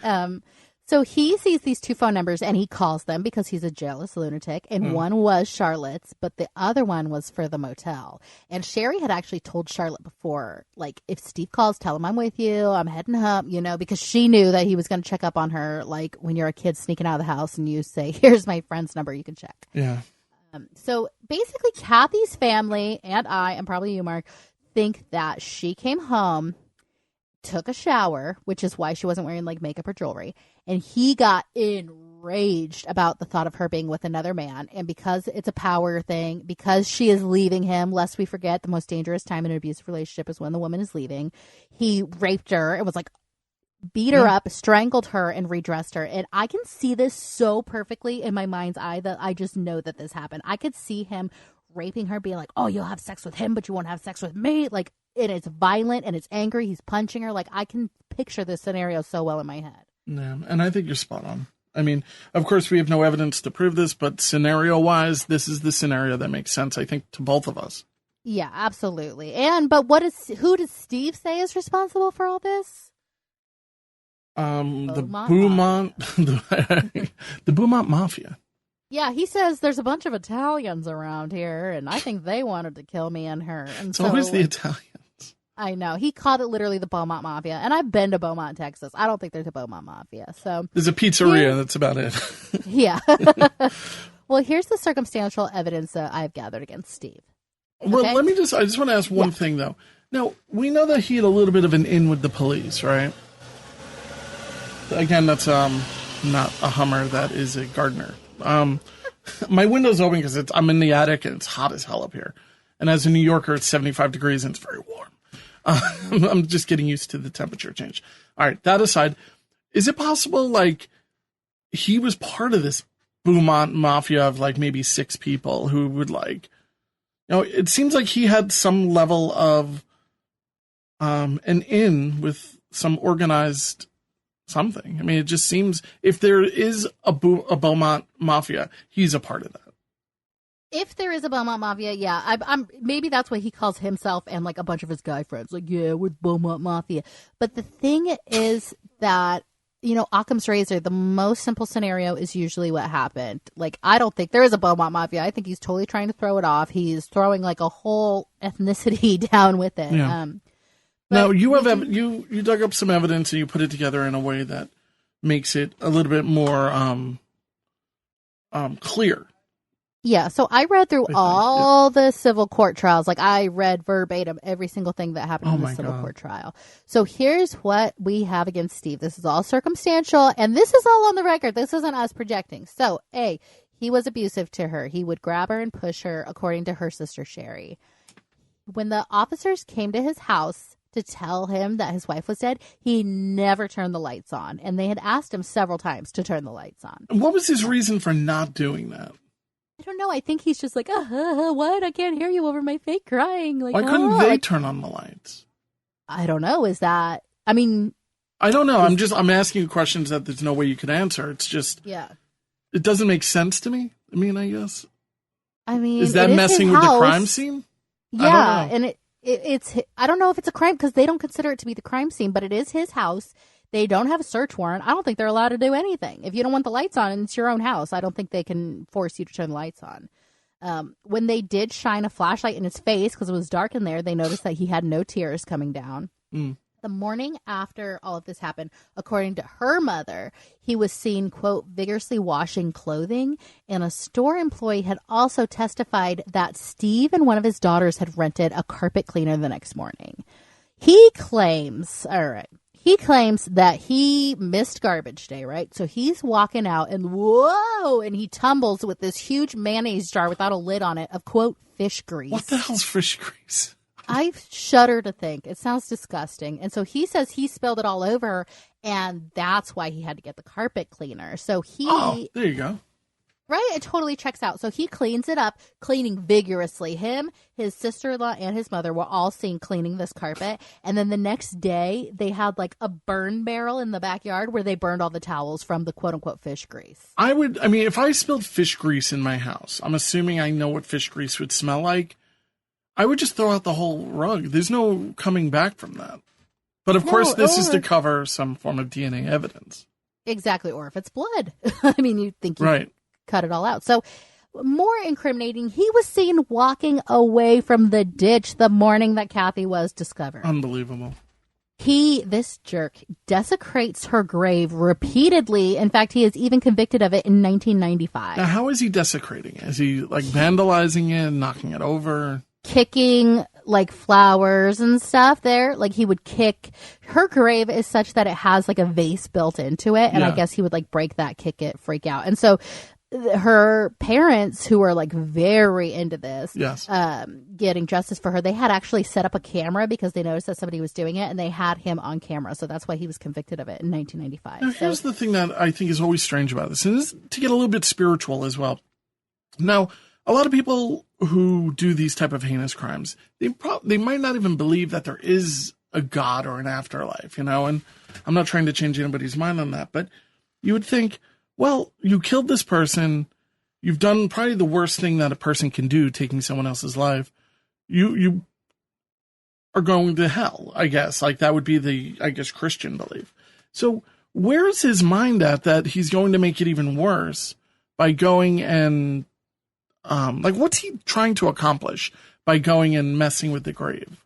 So he sees these 2 phone numbers and he calls them because he's a jealous lunatic. And one was Charlotte's, but the other one was for the motel. And Sherry had actually told Charlotte before, like, if Steve calls, tell him I'm with you. I'm heading up, because she knew that he was going to check up on her. Like when you're a kid sneaking out of the house and you say, here's my friend's number, you can check. Yeah. So basically Kathy's family and I, and probably you, Mark, think that she came home, took a shower, which is why she wasn't wearing like makeup or jewelry, and he got enraged about the thought of her being with another man. And because it's a power thing, because she is leaving him, lest we forget the most dangerous time in an abusive relationship is when the woman is leaving, he raped her and was like, beat her up, strangled her, and redressed her. And I can see this so perfectly in my mind's eye that I just know that this happened. I could see him raping her, being like, oh, you'll have sex with him, but you won't have sex with me. Like, and it's violent and it's angry. He's punching her. Like, I can picture this scenario so well in my head. Yeah, and I think you're spot on. I mean, of course, we have no evidence to prove this, but scenario-wise, this is the scenario that makes sense, I think, to both of us. Yeah, absolutely. But who does Steve say is responsible for all this? The Beaumont Mafia. Yeah, he says there's a bunch of Italians around here, and I think they wanted to kill me and her. And it's always the Italians. I know. He called it literally the Beaumont Mafia, and I've been to Beaumont, Texas. I don't think there's a Beaumont Mafia. So there's a pizzeria. That's about it. Yeah. Well, here's the circumstantial evidence that I've gathered against Steve. Okay? Well, I just want to ask one thing, though. Now, we know that he had a little bit of an in with the police, right? Again, that's not a Hummer. That is a Gardner. My window's open because I'm in the attic and it's hot as hell up here. And as a New Yorker, it's 75 degrees and it's very warm. I'm just getting used to the temperature change. All right, that aside, is it possible, like, he was part of this Beaumont Mafia of, like, maybe 6 people who would, like, it seems like he had some level of an in with some organized something. I mean, it just seems if there is a Beaumont Mafia, he's a part of that. If there is a Beaumont Mafia, yeah, I'm maybe that's what he calls himself and like a bunch of his guy friends. Like, yeah, we're Beaumont Mafia. But the thing is that, Occam's razor, the most simple scenario is usually what happened. Like, I don't think there is a Beaumont Mafia. I think he's totally trying to throw it off. He's throwing like a whole ethnicity down with it. Yeah. Now, you dug up some evidence and you put it together in a way that makes it a little bit more clear. Yeah, so I read through all the civil court trials. Like, I read verbatim every single thing that happened in the civil court trial. So here's what we have against Steve. This is all circumstantial, and this is all on the record. This isn't us projecting. So, A, he was abusive to her. He would grab her and push her, according to her sister, Sherry. When the officers came to his house to tell him that his wife was dead, he never turned the lights on. And they had asked him several times to turn the lights on. What was his reason for not doing that? I don't know. I think he's just like, what? I can't hear you over my fake crying. Like, why couldn't they turn on the lights? I don't know. I don't know. I'm asking you questions that there's no way you could answer. It's just, it doesn't make sense to me. I guess. Is that messing with the crime scene? Yeah. And it's, I don't know if it's a crime because they don't consider it to be the crime scene, but it is his house. They don't have a search warrant. I don't think they're allowed to do anything. If you don't want the lights on and it's your own house, I don't think they can force you to turn the lights on. When they did shine a flashlight in his face because it was dark in there, they noticed that he had no tears coming down. The morning after all of this happened, according to her mother, he was seen, quote, vigorously washing clothing. And a store employee had also testified that Steve and one of his daughters had rented a carpet cleaner the next morning. He claims that he missed garbage day, right? So he's walking out and whoa, and he tumbles with this huge mayonnaise jar without a lid on it of, quote, fish grease. What the hell's fish grease? I shudder to think. It sounds disgusting. And so he says he spilled it all over, and that's why he had to get the carpet cleaner. So there you go. Right? It totally checks out. So he cleans it up, cleaning vigorously. Him, his sister-in-law, and his mother were all seen cleaning this carpet. And then the next day, they had like a burn barrel in the backyard where they burned all the towels from the quote-unquote fish grease. If I spilled fish grease in my house, I'm assuming I know what fish grease would smell like. I would just throw out the whole rug. There's no coming back from that. But of course, this is to cover some form of DNA evidence. Exactly. Or if it's blood. I mean, you'd think right. Cut it all out. So more incriminating, he was seen walking away from the ditch the morning that Kathy was discovered. Unbelievable. This jerk, desecrates her grave repeatedly. In fact, he is even convicted of it in 1995. Now, how is he desecrating it? Is he like vandalizing it, knocking it over? Kicking like flowers and stuff there. Like he would kick. Her grave is such that it has like a vase built into it. And I guess he would like break that, kick it, freak out. And so her parents, who are like very into this, getting justice for her, they had actually set up a camera because they noticed that somebody was doing it, and they had him on camera. So that's why he was convicted of it in 1995. Now, here's the thing that I think is always strange about this, and this is to get a little bit spiritual as well. Now, a lot of people who do these type of heinous crimes, they might not even believe that there is a God or an afterlife, and I'm not trying to change anybody's mind on that, but you would think, well, you killed this person. You've done probably the worst thing that a person can do, taking someone else's life. You are going to hell, I guess. Like that would be the, Christian belief. So where's his mind at that he's going to make it even worse by going and, what's he trying to accomplish by going and messing with the grave?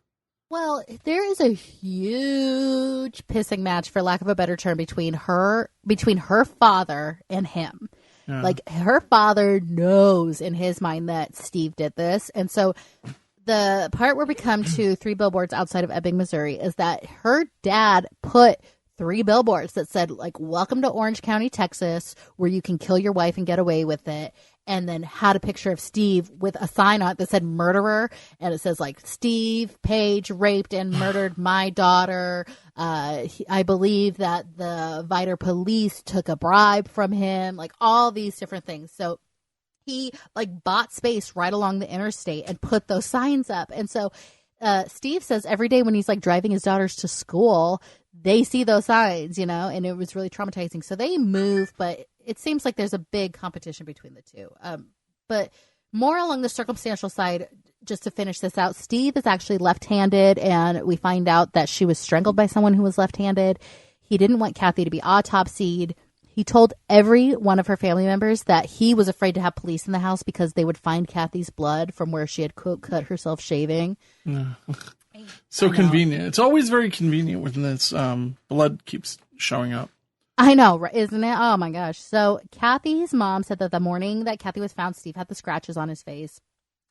Well, there is a huge pissing match, for lack of a better term, between her father and him. Yeah. Like her father knows in his mind that Steve did this. And so the part where we come to 3 billboards outside of Ebbing, Missouri, is that her dad put 3 billboards that said, like, welcome to Orange County, Texas, where you can kill your wife and get away with it. And then had a picture of Steve with a sign on it that said murderer. And it says, like, Steve Page raped and murdered my daughter. I believe that the Viter police took a bribe from him, like all these different things. So he like bought space right along the interstate and put those signs up. And so Steve says every day when he's like driving his daughters to school, they see those signs, and it was really traumatizing. So they move, but it seems like there's a big competition between the two. But more along the circumstantial side, just to finish this out, Steve is actually left-handed, and we find out that she was strangled by someone who was left-handed. He didn't want Kathy to be autopsied. He told every one of her family members that he was afraid to have police in the house because they would find Kathy's blood from where she had cut herself shaving. So convenient. It's always very convenient when this blood keeps showing up. I know, isn't it? Oh, my gosh. So Kathy's mom said that the morning that Kathy was found, Steve had the scratches on his face.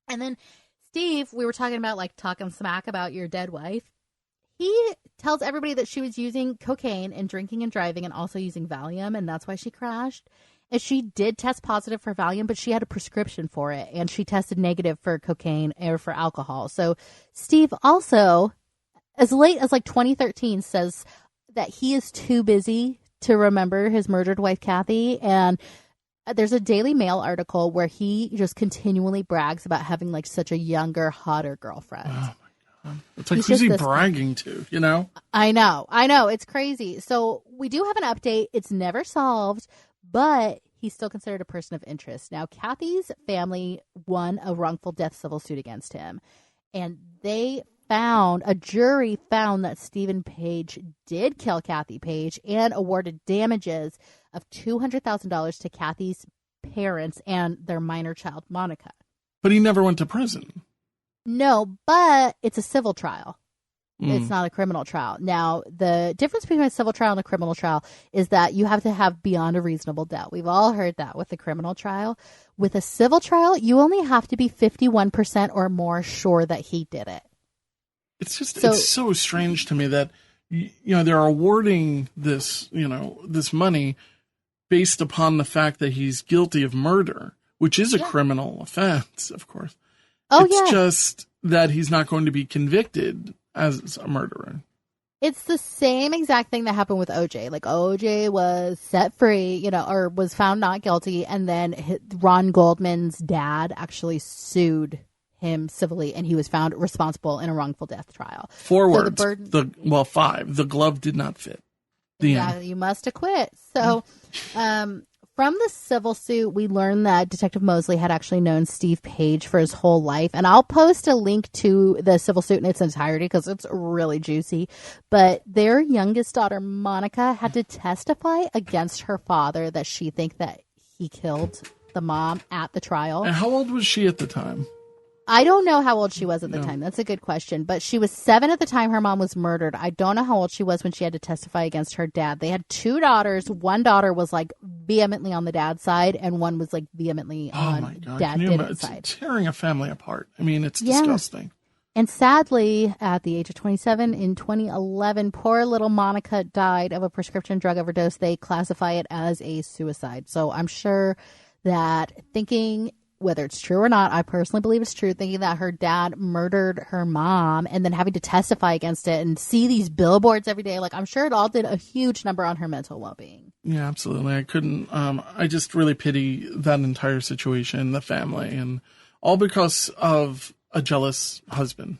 And then Steve, we were talking about, like, talking smack about your dead wife. He tells everybody that she was using cocaine and drinking and driving and also using Valium, and that's why she crashed. And she did test positive for Valium, but she had a prescription for it, and she tested negative for cocaine or for alcohol. So Steve also, as late as like 2013, says that he is too busy to remember his murdered wife, Kathy. And there's a Daily Mail article where he just continually brags about having like such a younger, hotter girlfriend. Oh my God. It's like, who's he bragging to, I know. It's crazy. So we do have an update. It's never solved, but he's still considered a person of interest. Now, Kathy's family won a wrongful death civil suit against him, and a jury found that Stephen Page did kill Kathy Page and awarded damages of $200,000 to Kathy's parents and their minor child, Monica. But he never went to prison. No, but it's a civil trial. It's not a criminal trial. Now, the difference between a civil trial and a criminal trial is that you have to have beyond a reasonable doubt. We've all heard that with the criminal trial. With a civil trial, you only have to be 51% or more sure that he did it. It's just, it's so strange to me that, they're awarding this, this money based upon the fact that he's guilty of murder, which is a criminal offense, of course. Oh, it's just, that he's not going to be convicted as a murderer. It's the same exact thing that happened with OJ. Like, OJ was set free, or was found not guilty, and then Ron Goldman's dad actually sued him civilly, and he was found responsible in a wrongful death trial. 4 words. 5. The glove did not fit. The end. You must acquit. So, from the civil suit, we learned that Detective Mosley had actually known Steve Page for his whole life. And I'll post a link to the civil suit in its entirety because it's really juicy. But their youngest daughter, Monica, had to testify against her father that she think that he killed the mom at the trial. And how old was she at the time? I don't know how old she was at the time. That's a good question. But she was 7 at the time her mom was murdered. I don't know how old she was when she had to testify against her dad. They had 2 daughters. One daughter was like vehemently on the dad's side, and one was like vehemently on dad's side. It's tearing a family apart. I mean, it's disgusting. And sadly, at the age of 27 in 2011, poor little Monica died of a prescription drug overdose. They classify it as a suicide. So I'm sure that thinking, whether it's true or not, I personally believe it's true, thinking that her dad murdered her mom and then having to testify against it and see these billboards every day. Like, I'm sure it all did a huge number on her mental well-being. Yeah, absolutely. I couldn't, I just really pity that entire situation, the family, and all because of a jealous husband,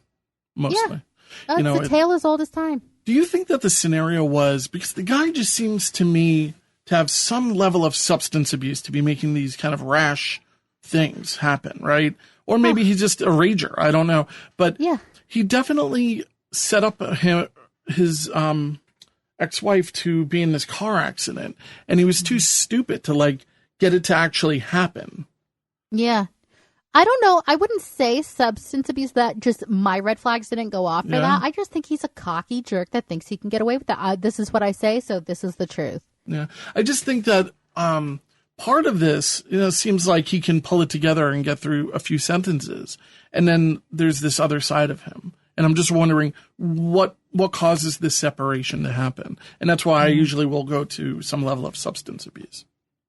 mostly. Yeah, it's a tale as old as time. Do you think that the scenario was, because the guy just seems to me to have some level of substance abuse to be making these kind of rash things happen, right? Or maybe he's just a rager. I don't know. But he definitely set up his ex-wife to be in this car accident, and he was too stupid to get it to actually happen. Yeah. I don't know. I wouldn't say substance abuse. That just my red flags didn't go off for that. I just think he's a cocky jerk that thinks he can get away with that. This is what I say, so this is the truth. Yeah. I just think that part of this, seems like he can pull it together and get through a few sentences. And then there's this other side of him. And I'm just wondering what causes this separation to happen. And that's why I usually will go to some level of substance abuse.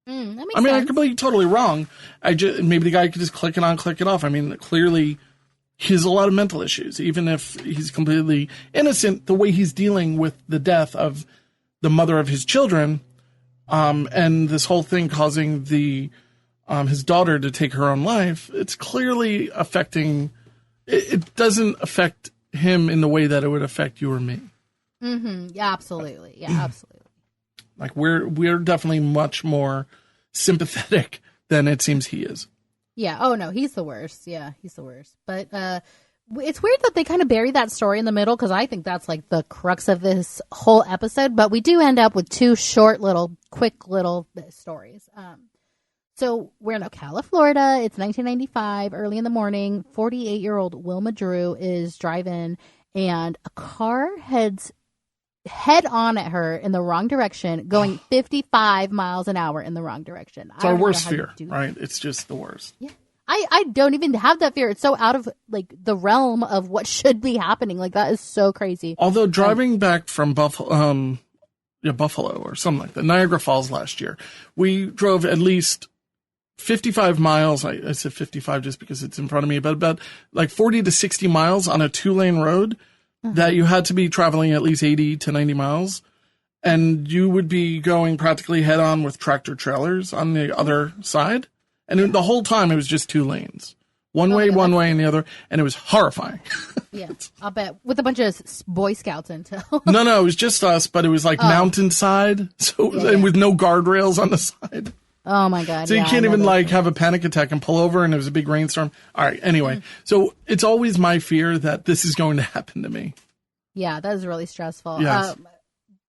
That makes sense. I could be totally wrong. Maybe the guy could just click it on, click it off. I mean, clearly he has a lot of mental issues, even if he's completely innocent. The way he's dealing with the death of the mother of his children, and this whole thing causing his daughter to take her own life, it's clearly affecting. It doesn't affect him in the way that it would affect you or me. Mm-hmm. Yeah, absolutely. Yeah, absolutely. Like we're definitely much more sympathetic than it seems he is. Yeah. Oh no, he's the worst. Yeah, he's the worst. But it's weird that they kind of bury that story in the middle, because I think that's like the crux of this whole episode. But we do end up with 2 quick little stories. So we're in Ocala, Florida. It's 1995, early in the morning. 48-year-old Wilma Drew is driving, and a car heads head on at her in the wrong direction, going 55 miles an hour in the wrong direction. It's our worst fear, right? It's just the worst. Yeah. I don't even have that fear. It's so out of the realm of what should be happening. Like, that is so crazy. Although driving back from Buffalo or something like that, Niagara Falls last year, we drove at least 55 miles. I said 55 just because it's in front of me, but about 40 to 60 miles on a 2-lane road that you had to be traveling at least 80 to 90 miles. And you would be going practically head on with tractor trailers on the other side. And the whole time it was just 2 lanes. One way, and the other. And it was horrifying. Yeah, I'll bet. With a bunch of Boy Scouts until. No, it was just us, but it was mountainside. And with no guardrails on the side. Oh my God. So you can't even have a panic attack and pull over, and it was a big rainstorm. All right. Anyway, So it's always my fear that this is going to happen to me. Yeah, that is really stressful. Yes.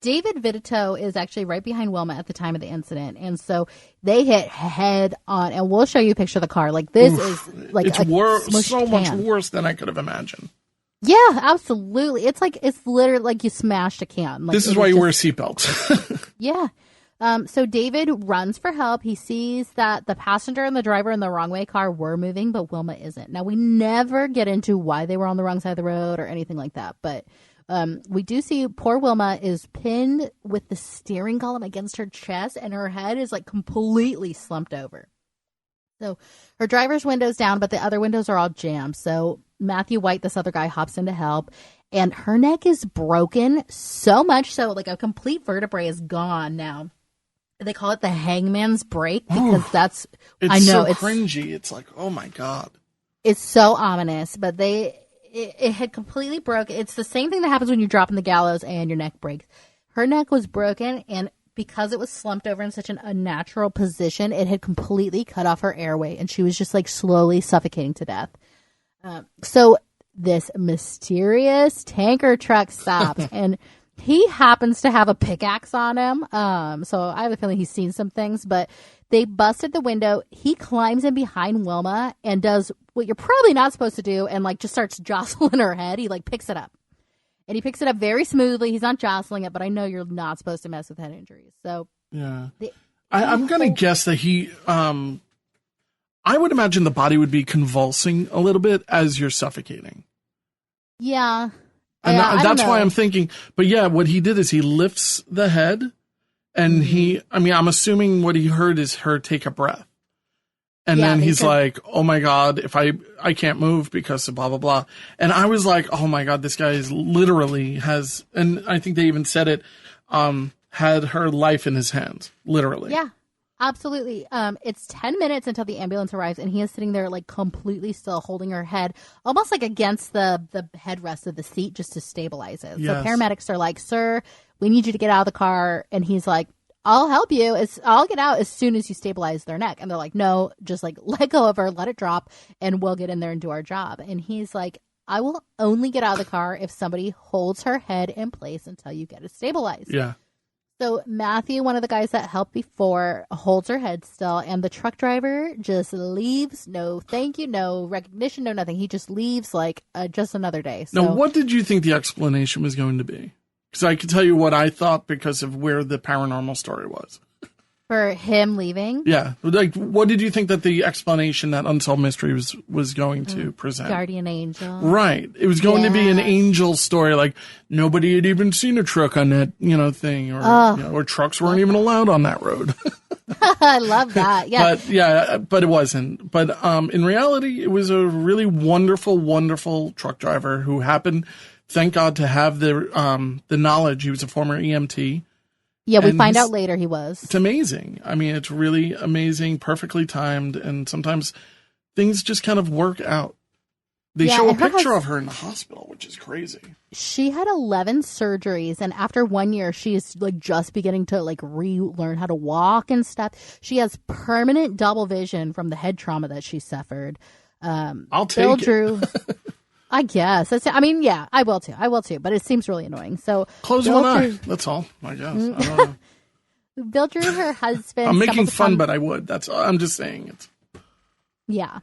David Vitito is actually right behind Wilma at the time of the incident. And so they hit head on, and we'll show you a picture of the car. This is it's so much worse than I could have imagined. Yeah, absolutely. It's literally like you smashed a can. This is why you wear seatbelts. Yeah. So David runs for help. He sees that the passenger and the driver in the wrong way car were moving, but Wilma isn't. Now, we never get into why they were on the wrong side of the road or anything like that, but we do see poor Wilma is pinned with the steering column against her chest, and her head is completely slumped over. So her driver's window's down, but the other windows are all jammed. So Matthew White, this other guy, hops in to help. And her neck is broken so much so, like, a complete vertebrae is gone now. They call it the hangman's break because it's cringy. It's like, oh my God. It's so ominous, but it had completely broken. It's the same thing that happens when you drop in the gallows and your neck breaks. Her neck was broken, and because it was slumped over in such an unnatural position, it had completely cut off her airway, and she was just like slowly suffocating to death. So this mysterious tanker truck stops, and he happens to have a pickaxe on him. So I have a feeling he's seen some things, but they busted the window. He climbs in behind Wilma and does what you're probably not supposed to do, and like just starts jostling her head. He like picks it up. And he picks it up very smoothly. He's not jostling it, but I know you're not supposed to mess with head injuries. So yeah, I'm going to guess that he. I would imagine the body would be convulsing a little bit as you're suffocating. Yeah, and that's why I'm thinking. But yeah, what he did is he lifts the head, and I'm assuming what he heard is her take a breath. And then he's like, oh my God, if I can't move because of blah, blah, blah. And I was like, oh my God, this guy is literally has, and I think they even said it, had her life in his hands, literally. Yeah, absolutely. It's 10 minutes until the ambulance arrives, and he is sitting there like completely still holding her head, almost like against the headrest of the seat just to stabilize it. Yes. So paramedics are like, sir, we need you to get out of the car. And he's like, I'll help you. I'll get out as soon as you stabilize their neck. And they're like, no, just like let go of her, let it drop, and we'll get in there and do our job. And he's like, I will only get out of the car if somebody holds her head in place until you get it stabilized. Yeah. So Matthew, one of the guys that helped before, holds her head still, and the truck driver just leaves. No thank you, no recognition, no nothing. He just leaves like just another day. So, now, what did you think the explanation was going to be? Because I can tell you what I thought because of where the paranormal story was. For him leaving? Yeah. Like, what did you think that the explanation that Unsolved Mysteries was going to present? Guardian angel. Right. It was going to be an angel story. Like, nobody had even seen a truck on that, thing. Or trucks weren't even allowed on that road. I love that. Yeah. But it wasn't. But in reality, it was a really wonderful, wonderful truck driver who happened, thank God, to have the knowledge. He was a former EMT. Yeah, we find out later he was. It's amazing. I mean, it's really amazing, perfectly timed, and sometimes things just kind of work out. They show a picture of her in the hospital, which is crazy. She had 11 surgeries, and after 1 year, she is like just beginning to like relearn how to walk and stuff. She has permanent double vision from the head trauma that she suffered. I'll take it. I guess. I will too. But it seems really annoying. So close one eye. That's all, I guess. I don't know. Bill Drew, her husband. I'm making fun, but I would. That's all. I'm just saying it. Yeah.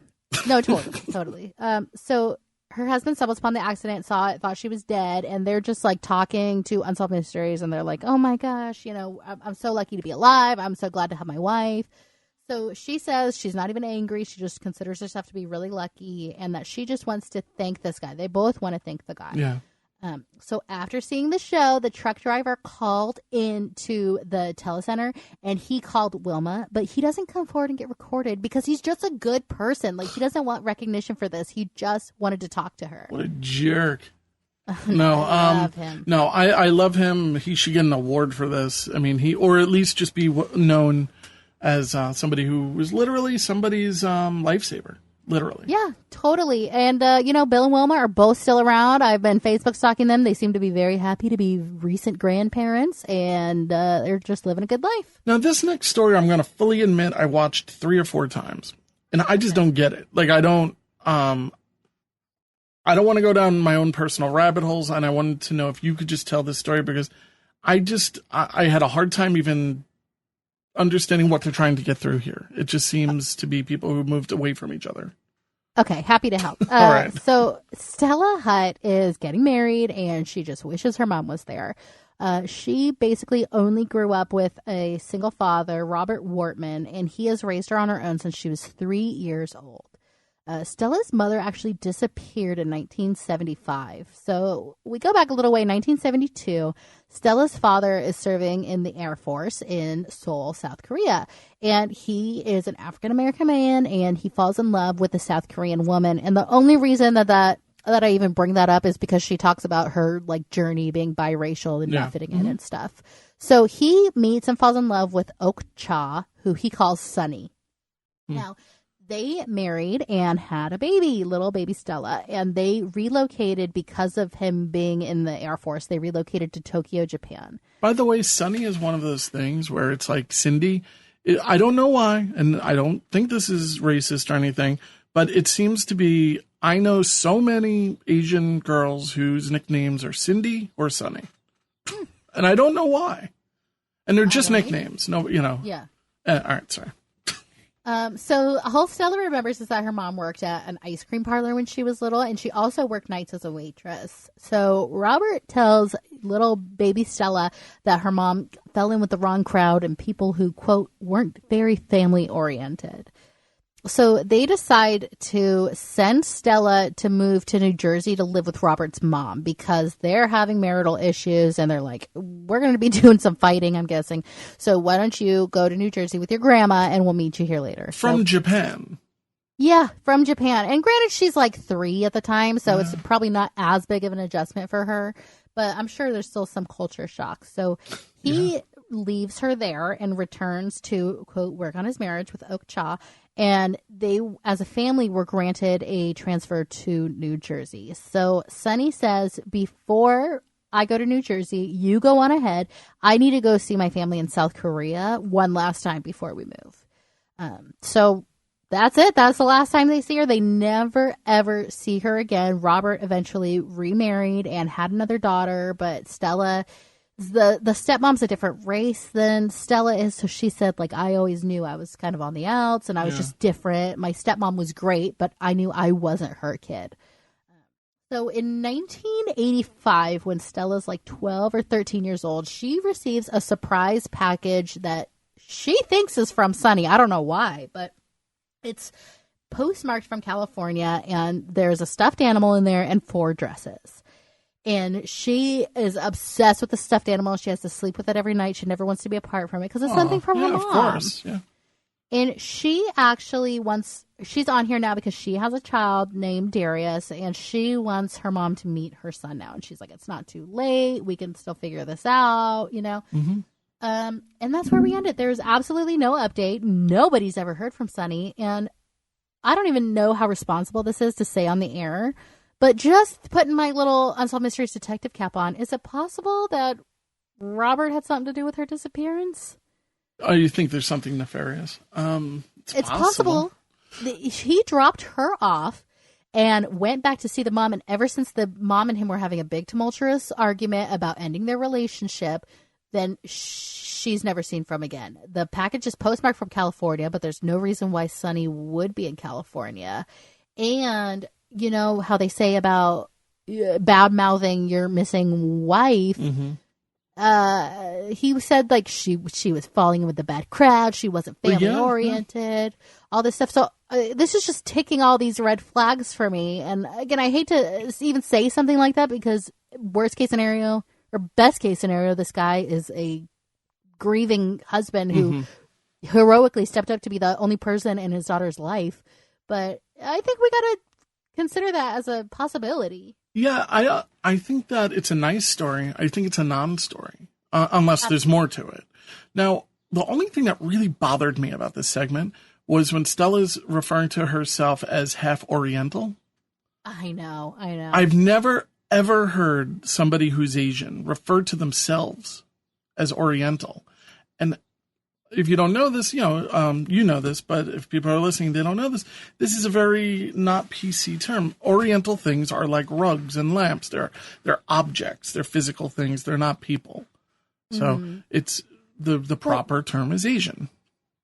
No, totally. So her husband stumbles upon the accident, saw it, thought she was dead, and they're just like talking to Unsolved Mysteries, and they're like, oh my gosh, I'm so lucky to be alive. I'm so glad to have my wife. So she says she's not even angry. She just considers herself to be really lucky, and that she just wants to thank this guy. They both want to thank the guy. Yeah. So after seeing the show, the truck driver called into the telecenter, and he called Wilma, but he doesn't come forward and get recorded because he's just a good person. Like, he doesn't want recognition for this. He just wanted to talk to her. What a jerk. No, I love him. No, I love him. He should get an award for this. I mean, or at least just be known as somebody who was literally somebody's lifesaver. Literally. Yeah, totally. And, Bill and Wilma are both still around. I've been Facebook stalking them. They seem to be very happy to be recent grandparents, and they're just living a good life. Now, this next story, I'm going to fully admit I watched 3 or 4 times, and I just don't get it. Like, I don't want to go down my own personal rabbit holes, and I wanted to know if you could just tell this story, because I had a hard time even understanding what they're trying to get through here. It just seems to be people who moved away from each other. Okay, happy to help. All right. So Stella Hutt is getting married, and she just wishes her mom was there. She basically only grew up with a single father, Robert Wortman, and he has raised her on her own since she was 3 years old. Stella's mother actually disappeared in 1975. So we go back a little way. 1972, Stella's father is serving in the Air Force in Seoul, South Korea. And he is an African-American man, and he falls in love with a South Korean woman. And the only reason that that I even bring that up is because she talks about her like journey being biracial and not fitting in and stuff. So he meets and falls in love with Ok Cha, who he calls Sunny. Now, they married and had a baby, little baby Stella, and they relocated because of him being in the Air Force. They relocated to Tokyo, Japan. By the way, Sunny is one of those things where it's like Cindy. I don't know why, and I don't think this is racist or anything, but it seems to be, I know so many Asian girls whose nicknames are Cindy or Sunny. And I don't know why. And they're just nicknames. No, you know. Yeah. All right, sorry. So all Stella remembers is that her mom worked at an ice cream parlor when she was little, and she also worked nights as a waitress. So Robert tells little baby Stella that her mom fell in with the wrong crowd and people who, quote, weren't very family oriented. So they decide to send Stella to move to New Jersey to live with Robert's mom because they're having marital issues and they're like, we're going to be doing some fighting, I'm guessing. So why don't you go to New Jersey with your grandma and we'll meet you here later. From Japan. Yeah, from Japan. And granted, she's like 3 at the time, so it's probably not as big of an adjustment for her. But I'm sure there's still some culture shock. So he leaves her there and returns to, quote, work on his marriage with Ok Cha. And they, as a family, were granted a transfer to New Jersey. So Sunny says, before I go to New Jersey, you go on ahead. I need to go see my family in South Korea one last time before we move. So that's it. That's the last time they see her. They never, ever see her again. Robert eventually remarried and had another daughter, but Stella... The stepmom's a different race than Stella is, so she said, like, I always knew I was kind of on the outs, and I was just different. My stepmom was great, but I knew I wasn't her kid. So in 1985, when Stella's like 12 or 13 years old, she receives a surprise package that she thinks is from Sunny. I don't know why, but it's postmarked from California, and there's a stuffed animal in there and 4 dresses. And she is obsessed with the stuffed animal. She has to sleep with it every night. She never wants to be apart from it because it's something from her mom. Of course, yeah. And she actually wants, she's on here now because she has a child named Darius, and she wants her mom to meet her son now. And she's like, it's not too late. We can still figure this out, you know? And that's where we ended. There's absolutely no update. Nobody's ever heard from Sunny. And I don't even know how responsible this is to say on the air. But just putting my little Unsolved Mysteries detective cap on, is it possible that Robert had something to do with her disappearance? Oh, you think there's something nefarious? It's possible. He dropped her off and went back to see the mom. And ever since the mom and him were having a big tumultuous argument about ending their relationship, then she's never seen from again. The package is postmarked from California, but there's no reason why Sunny would be in California. And... you know how they say about bad-mouthing your missing wife. He said like she was falling in with the bad crowd. She wasn't family-oriented, all this stuff. So this is just ticking all these red flags for me. And again, I hate to even say something like that because worst-case scenario or best-case scenario, this guy is a grieving husband who heroically stepped up to be the only person in his daughter's life. But I think we got to consider that as a possibility. Yeah, I think that it's a nice story. I think it's a non-story, unless there's more to it. Now, the only thing that really bothered me about this segment was when Stella's referring to herself as half Oriental. I know. I've never, ever heard somebody who's Asian refer to themselves as Oriental. And if you don't know this, you know this, but if people are listening, they don't know this. This is a very not PC term. Oriental things are like rugs and lamps. They're objects. They're physical things. They're not people. So it's the proper term is Asian.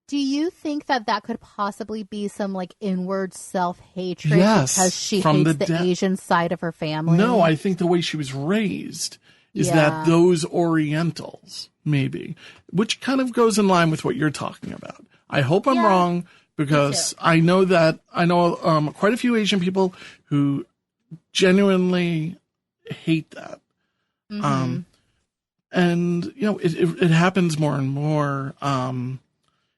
Do you think that could possibly be some like inward self-hatred because she hates the Asian side of her family? No, I think the way she was raised is that those Orientals, maybe, which kind of goes in line with what you're talking about. I hope I'm wrong because I know quite a few Asian people who genuinely hate that. And, you know, it happens more and more.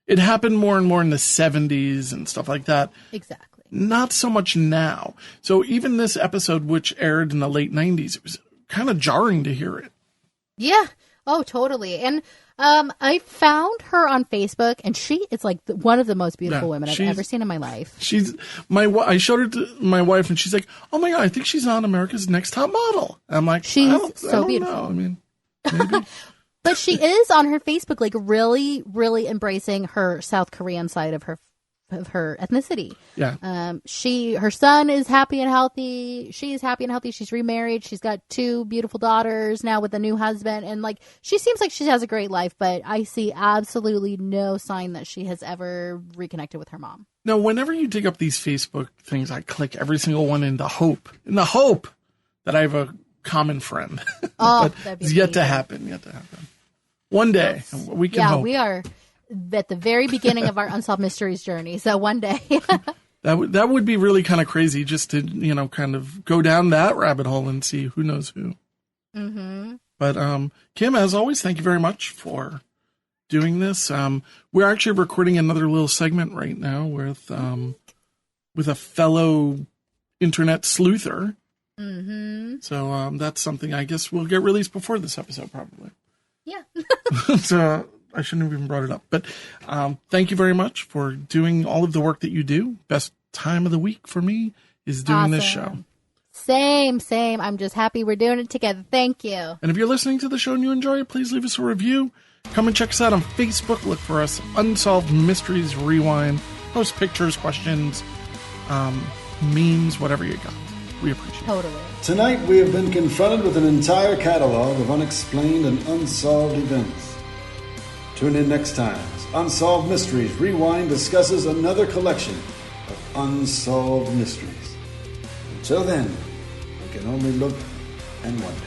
It happened more and more in the 70s and stuff like that. Exactly. Not so much now. So even this episode, which aired in the late 90s, it was kind of jarring to hear it. Yeah. Oh, totally. And I found her on Facebook, and she is like one of the most beautiful women I've ever seen in my life. I showed her to my wife, and she's like, "Oh my God, I think she's on America's Next Top Model." I'm like, she's I don't beautiful. know. I mean, maybe. But she is on her Facebook, like really, really embracing her South Korean side of her ethnicity. Yeah. Her son is happy and healthy. She is happy and healthy. She's remarried. She's got 2 beautiful daughters now with a new husband. And like, she seems like she has a great life, but I see absolutely no sign that she has ever reconnected with her mom. Now, whenever you dig up these Facebook things, I click every single one in the hope that I have a common friend. Oh, but it's yet to happen. One day we can hope. Yeah, we are at the very beginning of our Unsolved Mysteries journey. So one day. That would be really kind of crazy just to, kind of go down that rabbit hole and see who knows who. Mm-hmm. But Kim, as always, thank you very much for doing this. We're actually recording another little segment right now with a fellow internet sleuther. Mm-hmm. So that's something I guess will get released before this episode, probably. Yeah. So I shouldn't have even brought it up. But thank you very much for doing all of the work that you do. Best time of the week for me is doing this show. Same. I'm just happy we're doing it together. Thank you. And if you're listening to the show and you enjoy it, please leave us a review. Come and check us out on Facebook. Look for us, Unsolved Mysteries Rewind. Post pictures, questions, memes, whatever you got. We appreciate it. Totally. Tonight we have been confronted with an entire catalog of unexplained and unsolved events. Tune in next time as Unsolved Mysteries Rewind discusses another collection of unsolved mysteries. Until then, we can only look and wonder.